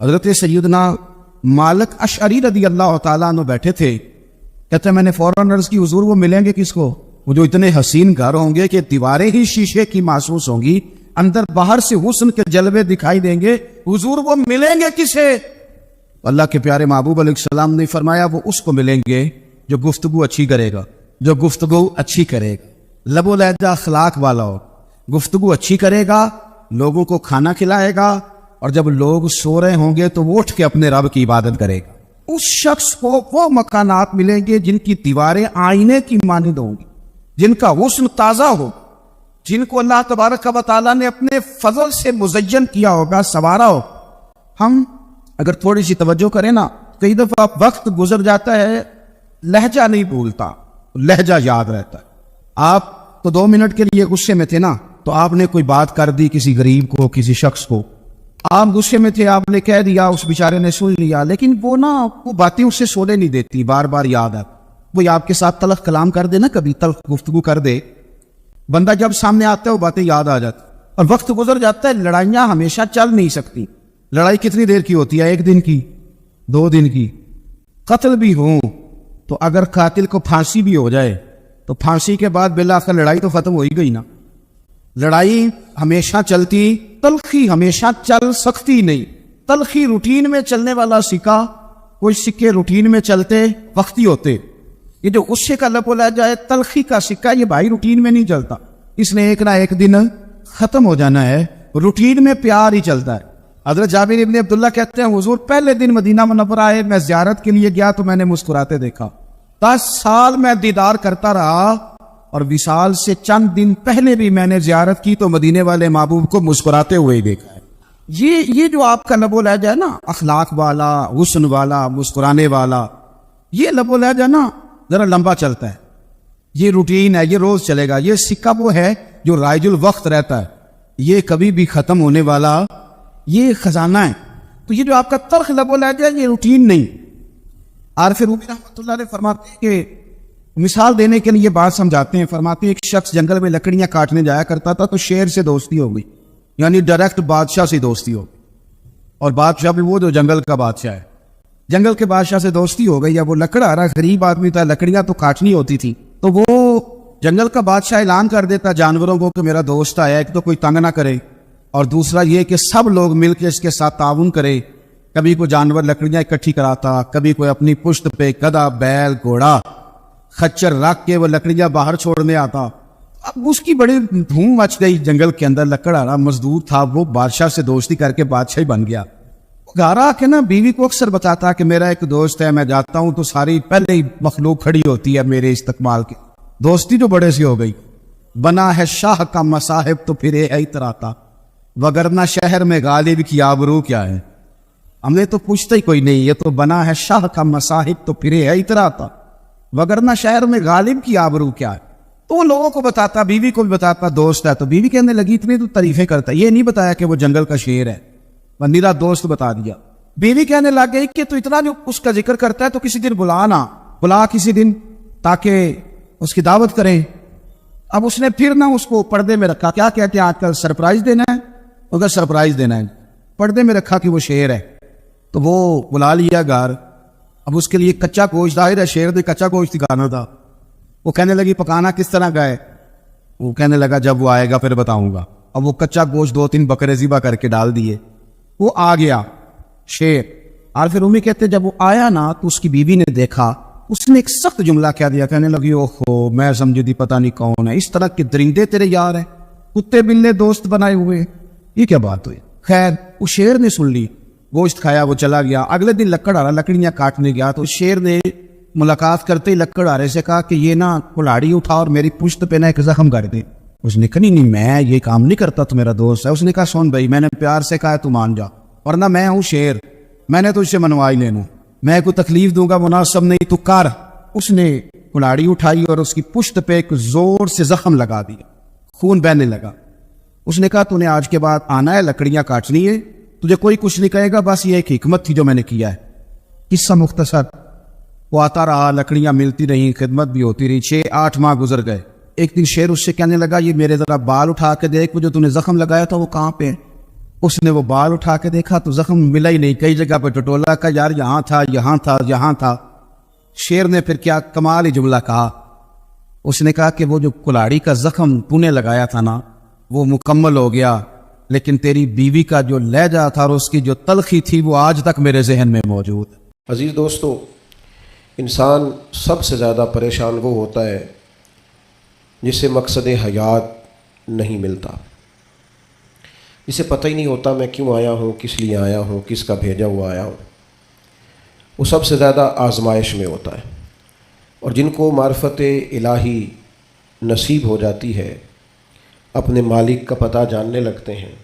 حضرت سیدنا مالک اشعری رضی اللہ تعالیٰ عنہ بیٹھے تھے، کہتے ہیں میں نے فوراً عرض کی حضور وہ ملیں گے کس کو؟ وہ جو اتنے حسین گھر ہوں گے کہ دیواریں ہی شیشے کی محسوس ہوں گی، اندر باہر سے حسن کے جلوے دکھائی دیں گے، حضور وہ ملیں گے کسے؟ اللہ کے پیارے محبوب علیہ السلام نے فرمایا وہ اس کو ملیں گے جو گفتگو اچھی کرے گا، جو گفتگو اچھی کرے گا، لب و لہجہ اخلاق والا ہو، گفتگو اچھی کرے گا، لوگوں کو کھانا کھلائے گا، اور جب لوگ سو رہے ہوں گے تو وہ اٹھ کے اپنے رب کی عبادت کرے گا۔ اس شخص کو وہ مکانات ملیں گے جن کی دیواریں آئینے کی مانند ہوں گی، جن کا حسن تازہ ہو، جن کو اللہ تبارک و تعالیٰ نے اپنے فضل سے مزین کیا ہوگا، سنوارا ہو۔ ہم اگر تھوڑی سی توجہ کریں نا، کئی دفعہ وقت گزر جاتا ہے، لہجہ نہیں بھولتا، لہجہ یاد رہتا ہے۔ آپ تو 2 منٹ کے لیے غصے میں تھے نا، تو آپ نے کوئی بات کر دی کسی غریب کو، کسی شخص کو، آپ غصے میں تھے، آپ نے کہہ دیا، اس بیچارے نے سن لیا، لیکن وہ باتیں اسے سونے نہیں دیتی، بار بار یاد ہے۔ وہی آپ کے ساتھ تلخ کلام کر دے نا، کبھی تلخ گفتگو کر دے، بندہ جب سامنے آتا ہے وہ باتیں یاد آ جاتی، اور وقت گزر جاتا ہے۔ لڑائیاں ہمیشہ چل نہیں سکتی۔ لڑائی کتنی دیر کی ہوتی ہے؟ 1 دن کی، 2 دن کی۔ قتل بھی ہوں تو اگر قاتل کو پھانسی بھی ہو جائے تو پھانسی کے بعد بالآخر لڑائی تو ختم ہو ہی گئی نا۔ لڑائی ہمیشہ چلتی، تلخی ہمیشہ چل سکتی نہیں۔ تلخی روٹین میں چلنے والا سکہ، کوئی سکے روٹین میں چلتے وقتی ہوتے، یہ جو غصے کا لب و لہجہ ہے، تلخی کا سکہ، یہ بھائی روٹین میں نہیں چلتا، اس نے ایک نہ ایک دن ختم ہو جانا ہے۔ روٹین میں پیار ہی چلتا ہے۔ حضرت جابر ابن عبداللہ کہتے ہیں حضور پہلے دن مدینہ منورہ آئے، میں زیارت کے لیے گیا تو میں نے مسکراتے دیکھا، 10 سال میں دیدار کرتا رہا، اور وصال سے چند دن پہلے بھی میں نے زیارت کی تو مدینے والے محبوب کو مسکراتے ہوئے ہی دیکھا ہے۔ یہ جو آپ کا لب و لہجہ ہے نا، اخلاق والا، حسن والا، مسکرانے والا، یہ لب و لہجہ نا ذرا لمبا چلتا ہے، یہ روٹین ہے، یہ روز چلے گا۔ یہ سکہ وہ ہے جو رائج الوقت رہتا ہے، یہ کبھی بھی ختم ہونے والا یہ خزانہ ہے۔ تو یہ جو آپ کا تلخ لب و لہجہ ہے، یہ روٹین نہیں۔ عارف رومی رحمۃ اللہ علیہ فرماتے ہیں کہ مثال دینے کے لیے یہ بات سمجھاتے ہیں، فرماتے ہیں ایک شخص جنگل میں لکڑیاں کاٹنے جایا کرتا تھا تو شیر سے دوستی ہو گئی، یعنی ڈائریکٹ بادشاہ سے دوستی ہو گئی، اور بادشاہ بھی وہ جو جنگل کا بادشاہ ہے، جنگل کے بادشاہ سے دوستی ہو گئی۔ یا وہ لکڑا رہا، غریب آدمی تھا، لکڑیاں تو کاٹنی ہوتی تھی، تو وہ جنگل کا بادشاہ اعلان کر دیتا جانوروں کو کہ میرا دوست آیا، ایک تو کوئی تنگ نہ کرے، اور دوسرا یہ کہ سب لوگ مل کے اس کے ساتھ تعاون کرے۔ کبھی کوئی جانور لکڑیاں اکٹھی کراتا، کبھی کوئی اپنی پشت پہ گدھا، بیل، گھوڑا، خچر رکھ کے وہ لکڑیاں باہر چھوڑنے آتا۔ اب اس کی بڑی دھوم مچ گئی جنگل کے اندر، لکڑہارا مزدور تھا، وہ بادشاہ سے دوستی کر کے بادشاہ ہی بن گیا۔ گھر آ کے نا بیوی کو اکثر بتاتا کہ میرا ایک دوست ہے، میں جاتا ہوں تو ساری پہلے ہی مخلوق کھڑی ہوتی ہے میرے استقبال کی۔ دوستی جو بڑے سی ہو گئی۔ بنا ہے شاہ کا مصاحب تو پھرے ہے اتراتا، وگرنہ شہر میں غالب کی آبرو کیا ہے۔ ہم نے تو پوچھتا ہی کوئی نہیں، یہ تو بنا ہے شاہ کا مصاحب تو پھرے ہے اتراتا، وگرنہ شہر میں غالب کی آبرو کیا ہے۔ تو وہ لوگوں کو بتاتا، بیوی کو بھی بتاتا، دوست ہے، تو بیوی کہنے لگی اتنی تو تعریفیں کرتا، یہ نہیں بتایا کہ وہ جنگل کا شیر ہے، بندیرا دوست بتا دیا۔ بیوی کہنے لگ گئی کہ تو اتنا جو اس کا ذکر کرتا ہے تو کسی دن بلا کسی دن تاکہ اس کی دعوت کریں۔ اب اس نے پھر نہ اس کو پردے میں رکھا، کیا کہتے ہیں آج کل سرپرائز دینا ہے، اگر سرپرائز دینا ہے پردے میں رکھا کہ وہ شیر ہے، تو وہ بلا لیا گھر۔ اب اس کے لیے کچا گوشت، ظاہر ہے شیر نے کچا گوشت دکھانا تھا۔ وہ کہنے لگی پکانا کس طرح کا ہے؟ وہ کہنے لگا جب وہ آئے گا پھر بتاؤں گا۔ اب وہ کچا گوشت 2-3 بکرے ذبح کر کے ڈال دیے، وہ آ گیا شیر۔ عارف رومی کہتے جب وہ آیا نا تو اس کی بیوی نے دیکھا، اس نے ایک سخت جملہ کہہ دیا، کہنے لگی اوہو میں سمجھی تھی پتہ نہیں کون ہے، اس طرح کے درندے تیرے یار ہیں، کتے بلے دوست بنائے ہوئے، یہ کیا بات ہوئی؟ خیر وہ شیر نے سن لی، گوشت کھایا، وہ چلا گیا۔ اگلے دن لکڑہارا لکڑیاں کاٹنے گیا تو شیر نے ملاقات کرتے ہی لکڑہارے سے کہا کہ یہ نا کلاڑی اٹھا اور میری پشت پہ نا ایک زخم کر دے۔ اس نے کہا نہیں میں یہ کام نہیں کرتا، تو میرا دوست ہے۔ اس نے کہا سن بھائی، میں نے پیار سے کہا تو مان جا، ورنہ میں ہوں شیر، میں نے تو اس سے منوائی لینا، میں کوئی تکلیف دوں گا مناسب نہیں، تو کر۔ اس نے کلاڑی اٹھائی اور اس کی پشت پہ ایک زور سے زخم لگا دیا، خون بہنے لگا۔ اس نے کہا تو نے آج کے بعد آنا ہے، لکڑیاں کاٹنی ہے، تجھے کوئی کچھ نہیں کہے گا، بس یہ ایک حکمت تھی جو میں نے کیا ہے۔ قصہ مختصر، وہ آتا رہا، لکڑیاں ملتی رہیں، خدمت بھی ہوتی رہی، 6-8 ماہ گزر گئے۔ ایک دن شیر اس سے کہنے لگا یہ میرے ذرا بال اٹھا کے دیکھ، وہ جو تو نے زخم لگایا تھا وہ کہاں پہ ہے؟ اس نے وہ بال اٹھا کے دیکھا تو زخم ملا ہی نہیں، کئی جگہ پہ ٹٹولا کا یار یہاں تھا یہاں تھا یہاں تھا۔ شیر نے پھر کیا کمال ہی جملہ کہا، اس نے کہا کہ وہ جو کلاڑی کا زخم تو نے لگایا تھا نا وہ مکمل ہو گیا، لیکن تیری بیوی کا جو لہجہ تھا اور اس کی جو تلخی تھی وہ آج تک میرے ذہن میں موجود ہے۔ عزیز دوستو، انسان سب سے زیادہ پریشان وہ ہوتا ہے جسے مقصد حیات نہیں ملتا، جسے پتہ ہی نہیں ہوتا میں کیوں آیا ہوں، کس لیے آیا ہوں، کس کا بھیجا ہوا آیا ہوں۔ وہ سب سے زیادہ آزمائش میں ہوتا ہے، اور جن کو معرفت الہی نصیب ہو جاتی ہے اپنے مالک کا پتہ جاننے لگتے ہیں،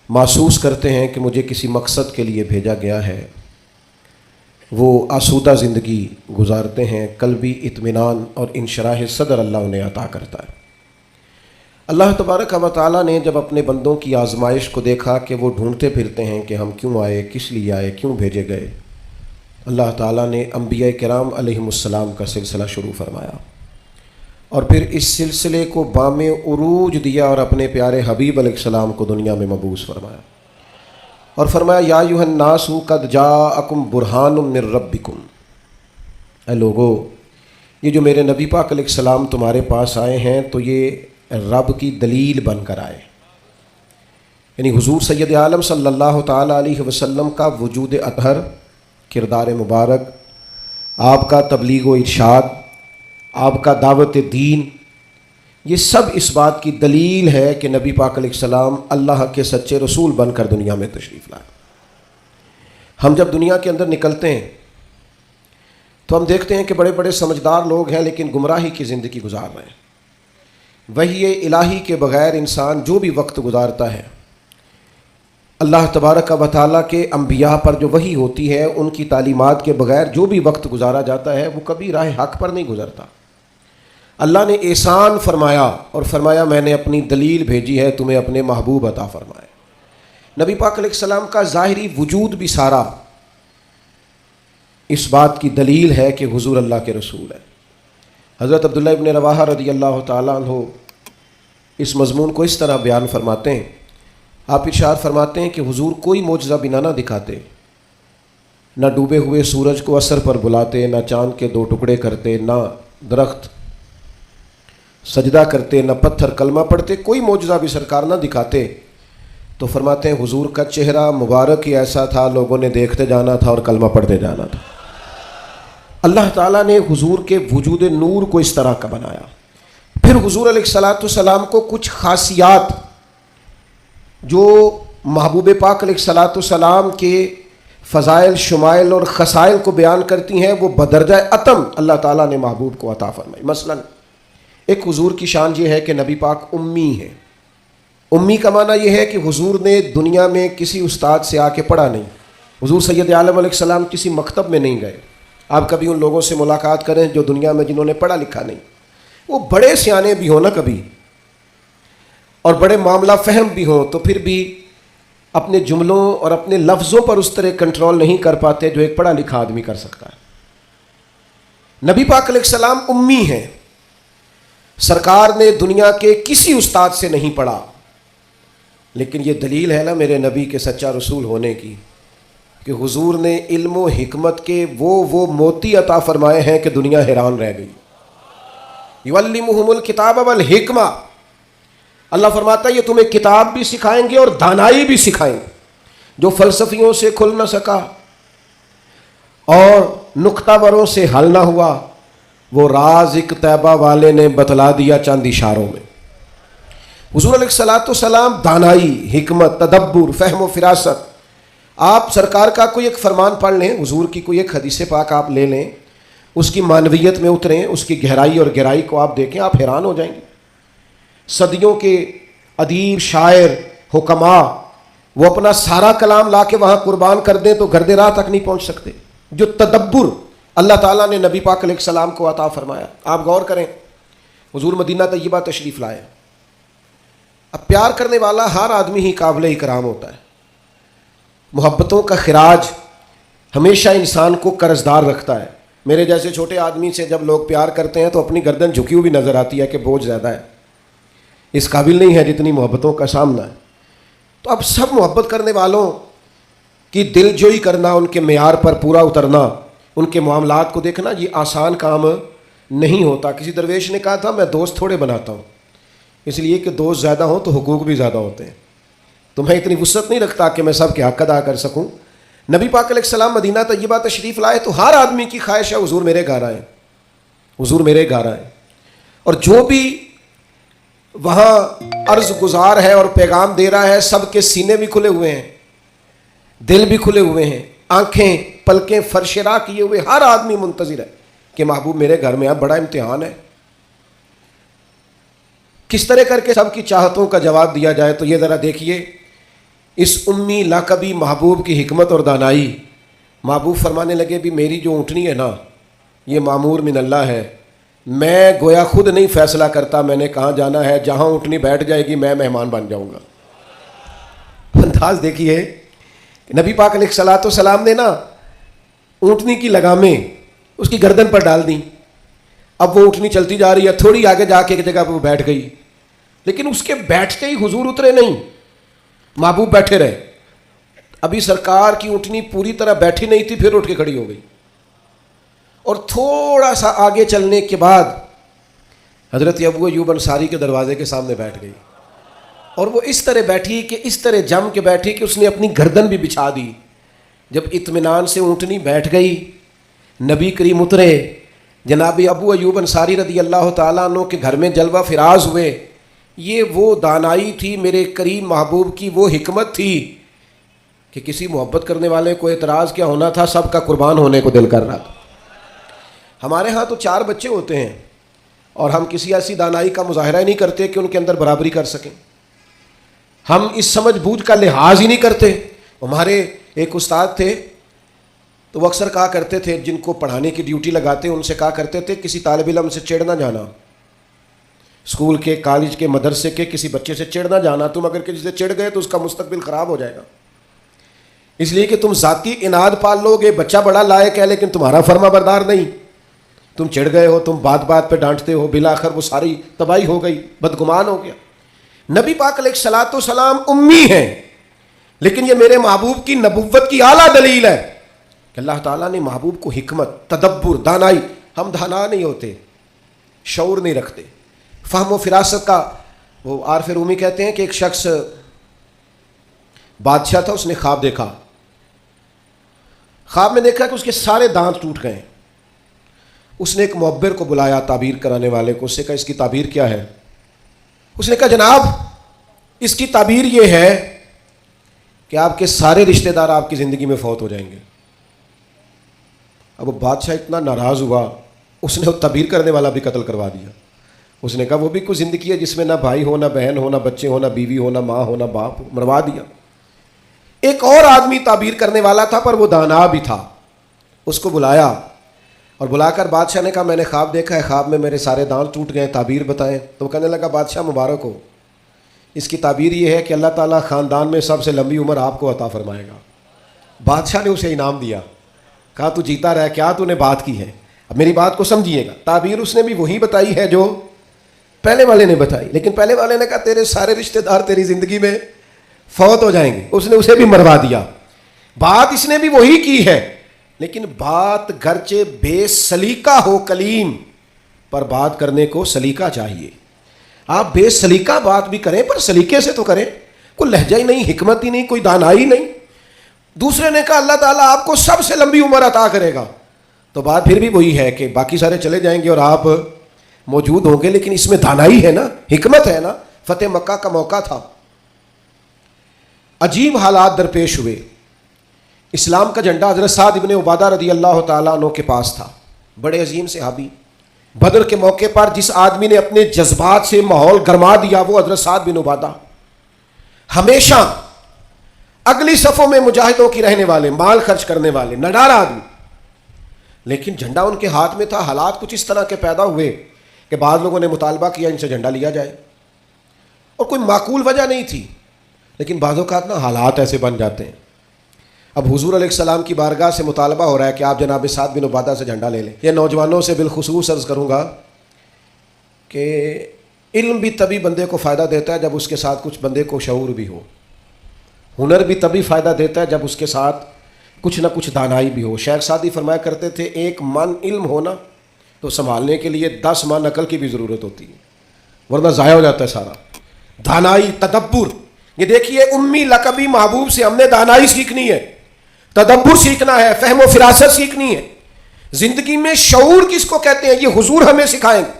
محسوس کرتے ہیں کہ مجھے کسی مقصد کے لیے بھیجا گیا ہے، وہ آسودہ زندگی گزارتے ہیں، قلبی اطمینان اور انشراح صدر اللہ انہیں عطا کرتا ہے۔ اللہ تبارک و تعالیٰ نے جب اپنے بندوں کی آزمائش کو دیکھا کہ وہ ڈھونڈتے پھرتے ہیں کہ ہم کیوں آئے، کس لیے آئے، کیوں بھیجے گئے، اللہ تعالیٰ نے انبیاء کرام علیہم السلام کا سلسلہ شروع فرمایا، اور پھر اس سلسلے کو بام عروج دیا اور اپنے پیارے حبیب علیہ السلام کو دنیا میں مبعوث فرمایا، اور فرمایا یا ایھا الناس قد جاءکم برہان من ربکم، اے لوگو یہ جو میرے نبی پاک علیہ السلام تمہارے پاس آئے ہیں تو یہ رب کی دلیل بن کر آئے، یعنی حضور سید عالم صلی اللہ تعالیٰ علیہ وسلم کا وجود اطہر، کردار مبارک، آپ کا تبلیغ و ارشاد، آپ کا دعوت دین، یہ سب اس بات کی دلیل ہے کہ نبی پاک علیہ السلام اللہ کے سچے رسول بن کر دنیا میں تشریف لائے۔ ہم جب دنیا کے اندر نکلتے ہیں تو ہم دیکھتے ہیں کہ بڑے بڑے سمجھدار لوگ ہیں لیکن گمراہی کی زندگی گزار رہے ہیں۔ وحی الہی کے بغیر انسان جو بھی وقت گزارتا ہے، اللہ تبارک و تعالیٰ کے انبیاء پر جو وحی ہوتی ہے ان کی تعلیمات کے بغیر جو بھی وقت گزارا جاتا ہے وہ کبھی راہ حق پر نہیں گزرتا۔ اللہ نے احسان فرمایا اور فرمایا میں نے اپنی دلیل بھیجی ہے تمہیں اپنے محبوب عطا فرمائے۔ نبی پاک علیہ السلام کا ظاہری وجود بھی سارا اس بات کی دلیل ہے کہ حضور اللہ کے رسول ہے۔ حضرت عبداللہ ابن رواحہ رضی اللہ تعالیٰ عنہ اس مضمون کو اس طرح بیان فرماتے ہیں، آپ ارشاد فرماتے ہیں کہ حضور کوئی معجزہ بنا نہ دکھاتے، نہ ڈوبے ہوئے سورج کو عصر پر بلاتے، نہ چاند کے 2 ٹکڑے کرتے، نہ درخت سجدہ کرتے، نہ پتھر کلمہ پڑھتے، کوئی معجزہ بھی سرکار نہ دکھاتے، تو فرماتے ہیں حضور کا چہرہ مبارک ہی ایسا تھا لوگوں نے دیکھتے جانا تھا اور کلمہ پڑھتے جانا تھا۔ اللہ تعالیٰ نے حضور کے وجود نور کو اس طرح کا بنایا۔ پھر حضور علیہ السلام کو کچھ خاصیات جو محبوب پاک علیہ السلام کے فضائل، شمائل اور خصائل کو بیان کرتی ہیں، وہ بدرجہ اتم اللہ تعالیٰ نے محبوب کو عطا فرمائی۔ مثلا ایک حضور کی شان یہ ہے کہ نبی پاک امی ہے۔ امی کا معنی یہ ہے کہ حضور نے دنیا میں کسی استاد سے آ کے پڑھا نہیں، حضور سید عالم علیہ السلام کسی مکتب میں نہیں گئے۔ آپ کبھی ان لوگوں سے ملاقات کریں جو دنیا میں جنہوں نے پڑھا لکھا نہیں، وہ بڑے سیانے بھی ہوں نا کبھی اور بڑے معاملہ فہم بھی ہوں، تو پھر بھی اپنے جملوں اور اپنے لفظوں پر اس طرح کنٹرول نہیں کر پاتے جو ایک پڑھا لکھا آدمی کر سکتا ہے۔ نبی پاک علیہ السلام امی ہیں، سرکار نے دنیا کے کسی استاد سے نہیں پڑھا، لیکن یہ دلیل ہے نا میرے نبی کے سچا رسول ہونے کی کہ حضور نے علم و حکمت کے وہ موتی عطا فرمائے ہیں کہ دنیا حیران رہ گئی۔ یعلمہم الکتاب والحکمہ، اللہ فرماتا ہے یہ تمہیں کتاب بھی سکھائیں گے اور دانائی بھی سکھائیں گے، جو فلسفیوں سے کھل نہ سکا اور نکتہ وروں سے حل نہ ہوا، وہ راز ایک طیبہ والے نے بتلا دیا چند اشاروں میں۔ حضور علیہ السلام دانائی، حکمت، تدبر، فہم و فراست۔ آپ سرکار کا کوئی ایک فرمان پڑھ لیں، حضور کی کوئی ایک حدیث پاک آپ لے لیں، اس کی معنویت میں اتریں، اس کی گہرائی اور گہرائی کو آپ دیکھیں، آپ حیران ہو جائیں گے۔ صدیوں کے ادیب، شاعر، حکماء وہ اپنا سارا کلام لا کے وہاں قربان کر دیں تو گرد راہ تک نہیں پہنچ سکتے۔ جو تدبر اللہ تعالیٰ نے نبی پاک علیہ السلام کو عطا فرمایا، آپ غور کریں، حضور مدینہ طیبہ تشریف لائے۔ اب پیار کرنے والا ہر آدمی ہی قابل اکرام ہوتا ہے، محبتوں کا خراج ہمیشہ انسان کو قرضدار رکھتا ہے۔ میرے جیسے چھوٹے آدمی سے جب لوگ پیار کرتے ہیں تو اپنی گردن جھکی ہوئی نظر آتی ہے کہ بوجھ زیادہ ہے، اس قابل نہیں ہے جتنی محبتوں کا سامنا ہے۔ تو اب سب محبت کرنے والوں کی دل جوئی کرنا، ان کے معیار پر پورا اترنا، ان کے معاملات کو دیکھنا، یہ آسان کام نہیں ہوتا. کسی درویش نے کہا تھا میں دوست تھوڑے بناتا ہوں، اس لیے کہ دوست زیادہ ہوں تو حقوق بھی زیادہ ہوتے ہیں، تو میں اتنی وسعت نہیں رکھتا کہ میں سب کے حق ادا کر سکوں. نبی پاک علیہ السلام مدینہ طیبہ تشریف لائے تو ہر آدمی کی خواہش ہے حضور میرے گھر آئے، حضور میرے گھر آئے. اور جو بھی وہاں عرض گزار ہے اور پیغام دے رہا ہے، سب کے سینے بھی کھلے ہوئے ہیں، دل بھی کھلے ہوئے ہیں، آنکھیں پلکیں فرش راہ کیے ہوئے، ہر آدمی منتظر ہے کہ محبوب میرے گھر میں آ، بڑا امتحان ہے. کس طرح کر کے سب کی چاہتوں کا جواب دیا جائے؟ تو یہ ذرا دیکھیے اس امی لاقبی محبوب کی حکمت اور دانائی. محبوب فرمانے لگے بھی میری جو اونٹنی ہے نا یہ معمور من اللہ ہے، میں گویا خود نہیں فیصلہ کرتا میں نے کہاں جانا ہے، جہاں اونٹنی بیٹھ جائے گی میں مہمان بن جاؤں گا. انداز دیکھیے، نبی پاک علیہ الصلوۃ والسلام نے نا اونٹنی کی لگامیں اس کی گردن پر ڈال دیں. اب وہ اونٹنی چلتی جا رہی ہے، تھوڑی آگے جا کے ایک جگہ پہ وہ بیٹھ گئی، لیکن اس کے بیٹھتے ہی حضور اترے نہیں، محبوب بیٹھے رہے. ابھی سرکار کی اونٹنی پوری طرح بیٹھی نہیں تھی، پھر اٹھ کے کھڑی ہو گئی، اور تھوڑا سا آگے چلنے کے بعد حضرت ابو ایوب انصاری کے دروازے کے سامنے بیٹھ گئی. اور وہ اس طرح بیٹھی کہ اس طرح جم کے بیٹھی کہ اس نے اپنی گردن بھی بچھا دی. جب اطمینان سے اونٹنی بیٹھ گئی، نبی کریم اترے، جناب ابو ایوب انصاری رضی اللہ تعالیٰ عنہ کے گھر میں جلوہ فراز ہوئے. یہ وہ دانائی تھی میرے کریم محبوب کی، وہ حکمت تھی کہ کسی محبت کرنے والے کو اعتراض کیا ہونا تھا، سب کا قربان ہونے کو دل کر رہا تھا. ہمارے ہاں تو 4 بچے ہوتے ہیں اور ہم کسی ایسی دانائی کا مظاہرہ نہیں کرتے کہ ان کے اندر برابری کر سکیں. ہم اس سمجھ بوجھ کا لحاظ ہی نہیں کرتے. ہمارے ایک استاد تھے تو وہ اکثر کہا کرتے تھے، جن کو پڑھانے کی ڈیوٹی لگاتے ان سے کہا کرتے تھے کسی طالب علم سے چڑ نہ جانا، اسکول کے، کالج کے، مدرسے کے کسی بچے سے چڑ نہ جانا. تم اگر کسی سے چڑ گئے تو اس کا مستقبل خراب ہو جائے گا، اس لیے کہ تم ذاتی اناد پال لو گے. بچہ بڑا لائق ہے لیکن تمہارا فرما بردار نہیں، تم چڑ گئے ہو، تم بات بات پہ ڈانٹتے ہو، بالآخر وہ ساری تباہی ہو گئی، بدگمان ہو گیا. نبی پاک علیہ الصلوۃ والسلام امی ہیں، لیکن یہ میرے محبوب کی نبوت کی اعلیٰ دلیل ہے کہ اللہ تعالیٰ نے محبوب کو حکمت، تدبر، دانائی. ہم دانا نہیں ہوتے، شعور نہیں رکھتے، فہم و فراست کا. وہ عارف رومی کہتے ہیں کہ ایک شخص بادشاہ تھا، اس نے خواب دیکھا. خواب میں دیکھا کہ اس کے سارے دانت ٹوٹ گئے. اس نے ایک معبر کو بلایا، تعبیر کرانے والے کو. اس سے کہا اس کی تعبیر کیا ہے؟ اس نے کہا جناب اس کی تعبیر یہ ہے کہ آپ کے سارے رشتہ دار آپ کی زندگی میں فوت ہو جائیں گے. اب وہ بادشاہ اتنا ناراض ہوا، اس نے وہ تعبیر کرنے والا بھی قتل کروا دیا. اس نے کہا وہ بھی کوئی زندگی ہے جس میں نہ بھائی ہو، نہ بہن ہو، نہ بچے ہو، نہ بیوی ہو، نہ ماں ہو، نہ باپ ہو، مروا دیا. ایک اور آدمی تعبیر کرنے والا تھا پر وہ دانا بھی تھا. اس کو بلایا اور بلا کر بادشاہ نے کہا میں نے خواب دیکھا ہے، خواب میں میرے سارے دانت ٹوٹ گئے، تعبیر بتائیں. تو وہ کہنے لگا بادشاہ مبارک ہو، اس کی تعبیر یہ ہے کہ اللہ تعالیٰ خاندان میں سب سے لمبی عمر آپ کو عطا فرمائے گا. بادشاہ نے اسے انعام دیا، کہا تو جیتا رہا، کیا تو نے بات کی ہے. اب میری بات کو سمجھیے گا، تعبیر اس نے بھی وہی بتائی ہے جو پہلے والے نے بتائی، لیکن پہلے والے نے کہا تیرے سارے رشتہ دار تیری زندگی میں فوت ہو جائیں گے، اس نے اسے بھی مروا دیا. بات اس نے بھی وہی کی ہے، لیکن بات گرچہ بے سلیقہ ہو کلیم، پر بات کرنے کو سلیقہ چاہیے. آپ بے سلیقہ بات بھی کریں پر سلیقے سے تو کریں. کوئی لہجہ ہی نہیں، حکمت ہی نہیں، کوئی دانائی نہیں. دوسرے نے کہا اللہ تعالیٰ آپ کو سب سے لمبی عمر عطا کرے گا. تو بات پھر بھی وہی ہے کہ باقی سارے چلے جائیں گے اور آپ موجود ہوں گے، لیکن اس میں دانائی ہے نا، حکمت ہے نا. فتح مکہ کا موقع تھا، عجیب حالات درپیش ہوئے. اسلام کا جھنڈا حضرت سعد ابن عبادہ رضی اللہ تعالیٰ عنہ کے پاس تھا، بڑے عظیم صحابی. بدر کے موقع پر جس آدمی نے اپنے جذبات سے ماحول گرما دیا وہ حضرت سعد بن عبادہ، ہمیشہ اگلی صفوں میں مجاہدوں کی رہنے والے، مال خرچ کرنے والے، نڈار آدمی. لیکن جھنڈا ان کے ہاتھ میں تھا. حالات کچھ اس طرح کے پیدا ہوئے کہ بعض لوگوں نے مطالبہ کیا ان سے جھنڈا لیا جائے، اور کوئی معقول وجہ نہیں تھی، لیکن بعض اوقات نا حالات ایسے بن جاتے ہیں. اب حضور علیہ السلام کی بارگاہ سے مطالبہ ہو رہا ہے کہ آپ جناب سعد بن عبادہ سے جھنڈا لے لیں. یہ نوجوانوں سے بالخصوص عرض کروں گا کہ علم بھی تبھی بندے کو فائدہ دیتا ہے جب اس کے ساتھ کچھ بندے کو شعور بھی ہو. ہنر بھی تبھی فائدہ دیتا ہے جب اس کے ساتھ کچھ نہ کچھ دانائی بھی ہو. شیخ سعدی فرمایا کرتے تھے ایک من علم ہونا تو سنبھالنے کے لیے 10 من عقل کی بھی ضرورت ہوتی ہے, ورنہ ضائع ہو جاتا ہے سارا. دانائی, تدبر. یہ دیکھیے امی لقبی محبوب سے ہم نے دانائی سیکھنی ہے, تدبر سیکھنا ہے, فہم و فراست سیکھنی ہے. زندگی میں شعور کس کو کہتے ہیں, یہ حضور ہمیں سکھائیں گے.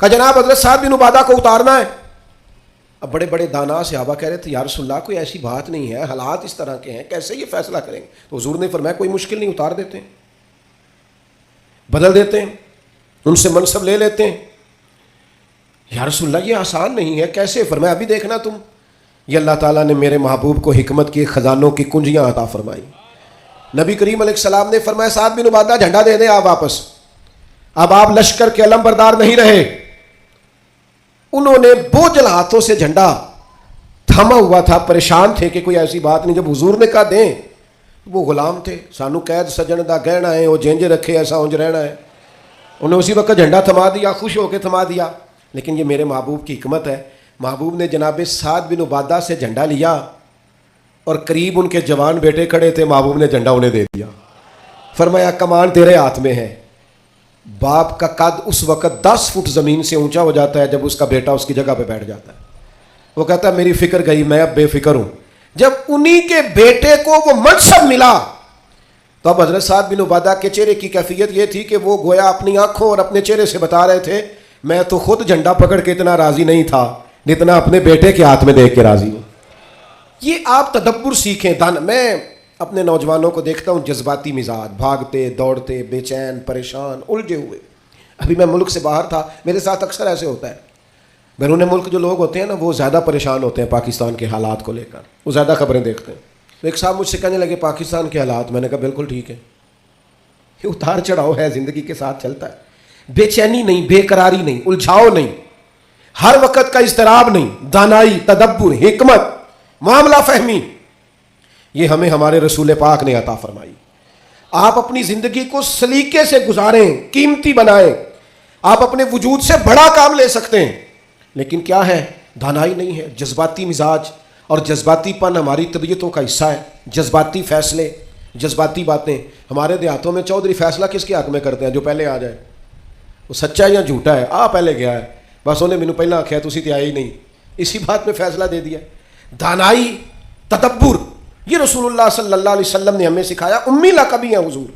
کہ جناب حضرت سعد بن عبادہ کو اتارنا ہے. اب بڑے بڑے دانا صحابہ کہہ رہے تھے یا رسول اللہ کوئی ایسی بات نہیں ہے, حالات اس طرح کے ہیں, کیسے یہ فیصلہ کریں گے؟ تو حضور نے فرمایا کوئی مشکل نہیں, اتار دیتے ہیں, بدل دیتے ہیں, ان سے منصب لے لیتے ہیں. یا رسول اللہ یہ آسان نہیں ہے, کیسے؟ فرمایا ابھی دیکھنا تم, یہ اللہ تعالیٰ نے میرے محبوب کو حکمت کی خزانوں کی کنجیاں عطا فرمائی. نبی کریم علیہ السلام نے فرمایا سعد بن عبادہ جھنڈا دے دیں آپ واپس, اب آپ لشکر کے علم بردار نہیں رہے. انہوں نے بوجھل ہاتھوں سے جھنڈا تھما ہوا تھا, پریشان تھے کہ کوئی ایسی بات نہیں. جب حضور نے کہا دیں, وہ غلام تھے, سانو قید سجن دا گہنا ہے, وہ جینج رکھے ایسا اونج رہنا ہے. انہوں نے اسی وقت جھنڈا تھما دیا, خوش ہو کے تھما دیا. لیکن یہ میرے محبوب کی حکمت ہے, محبوب نے جناب سعد بن عبادہ سے جھنڈا لیا اور قریب ان کے جوان بیٹے کھڑے تھے, محبوب نے جھنڈا انہیں دے دیا. فرمایا کمان تیرے ہاتھ میں ہے. باپ کا قد اس وقت 10 فٹ زمین سے اونچا ہو جاتا ہے جب اس کا بیٹا اس کی جگہ پہ بیٹھ جاتا ہے. وہ کہتا ہے میری فکر گئی, میں اب بے فکر ہوں. جب انہی کے بیٹے کو وہ منصب ملا تو اب حضرت سعد بن عبادہ کے چہرے کی کیفیت یہ تھی کہ وہ گویا اپنی آنکھوں اور اپنے چہرے سے بتا رہے تھے میں تو خود جھنڈا پکڑ کے اتنا راضی نہیں تھا جتنا اپنے بیٹے کے ہاتھ میں دیکھ کے راضی ہوں. یہ آپ تدبر سیکھیں. میں اپنے نوجوانوں کو دیکھتا ہوں جذباتی مزاج, بھاگتے دوڑتے, بے چین, پریشان, الجھے ہوئے. ابھی میں ملک سے باہر تھا, میرے ساتھ اکثر ایسے ہوتا ہے. بیرون ملک جو لوگ ہوتے ہیں نا وہ زیادہ پریشان ہوتے ہیں پاکستان کے حالات کو لے کر, وہ زیادہ خبریں دیکھتے ہیں. تو ایک صاحب مجھ سے کہنے لگے پاکستان کے حالات, میں نے کہا بالکل ٹھیک ہے, یہ اتار چڑھاؤ ہے, زندگی کے ساتھ چلتا ہے. بے چینی نہیں, بے قراری نہیں, الجھاؤ نہیں, ہر وقت کا اضطراب نہیں. دانائی, تدبر, حکمت, معاملہ فہمی, یہ ہمیں ہمارے رسول پاک نے عطا فرمائی. آپ اپنی زندگی کو سلیقے سے گزاریں, قیمتی بنائیں. آپ اپنے وجود سے بڑا کام لے سکتے ہیں, لیکن کیا ہے, دانائی نہیں ہے. جذباتی مزاج اور جذباتی پن ہماری طبیعتوں کا حصہ ہے. جذباتی فیصلے, جذباتی باتیں. ہمارے دیہاتوں میں چودھری فیصلہ کس کے حق میں کرتے ہیں, جو پہلے آ جائے, وہ سچا ہے یا جھوٹا ہے, پہلے گیا ہے, بس انہیں مینوں پہلے آخیا تسی تے آئے ہی نہیں, اسی بات میں فیصلہ دے دیا. دانائی, تدبر, یہ رسول اللہ صلی اللہ علیہ وسلم نے ہمیں سکھایا. امی لقبی ہیں حضور.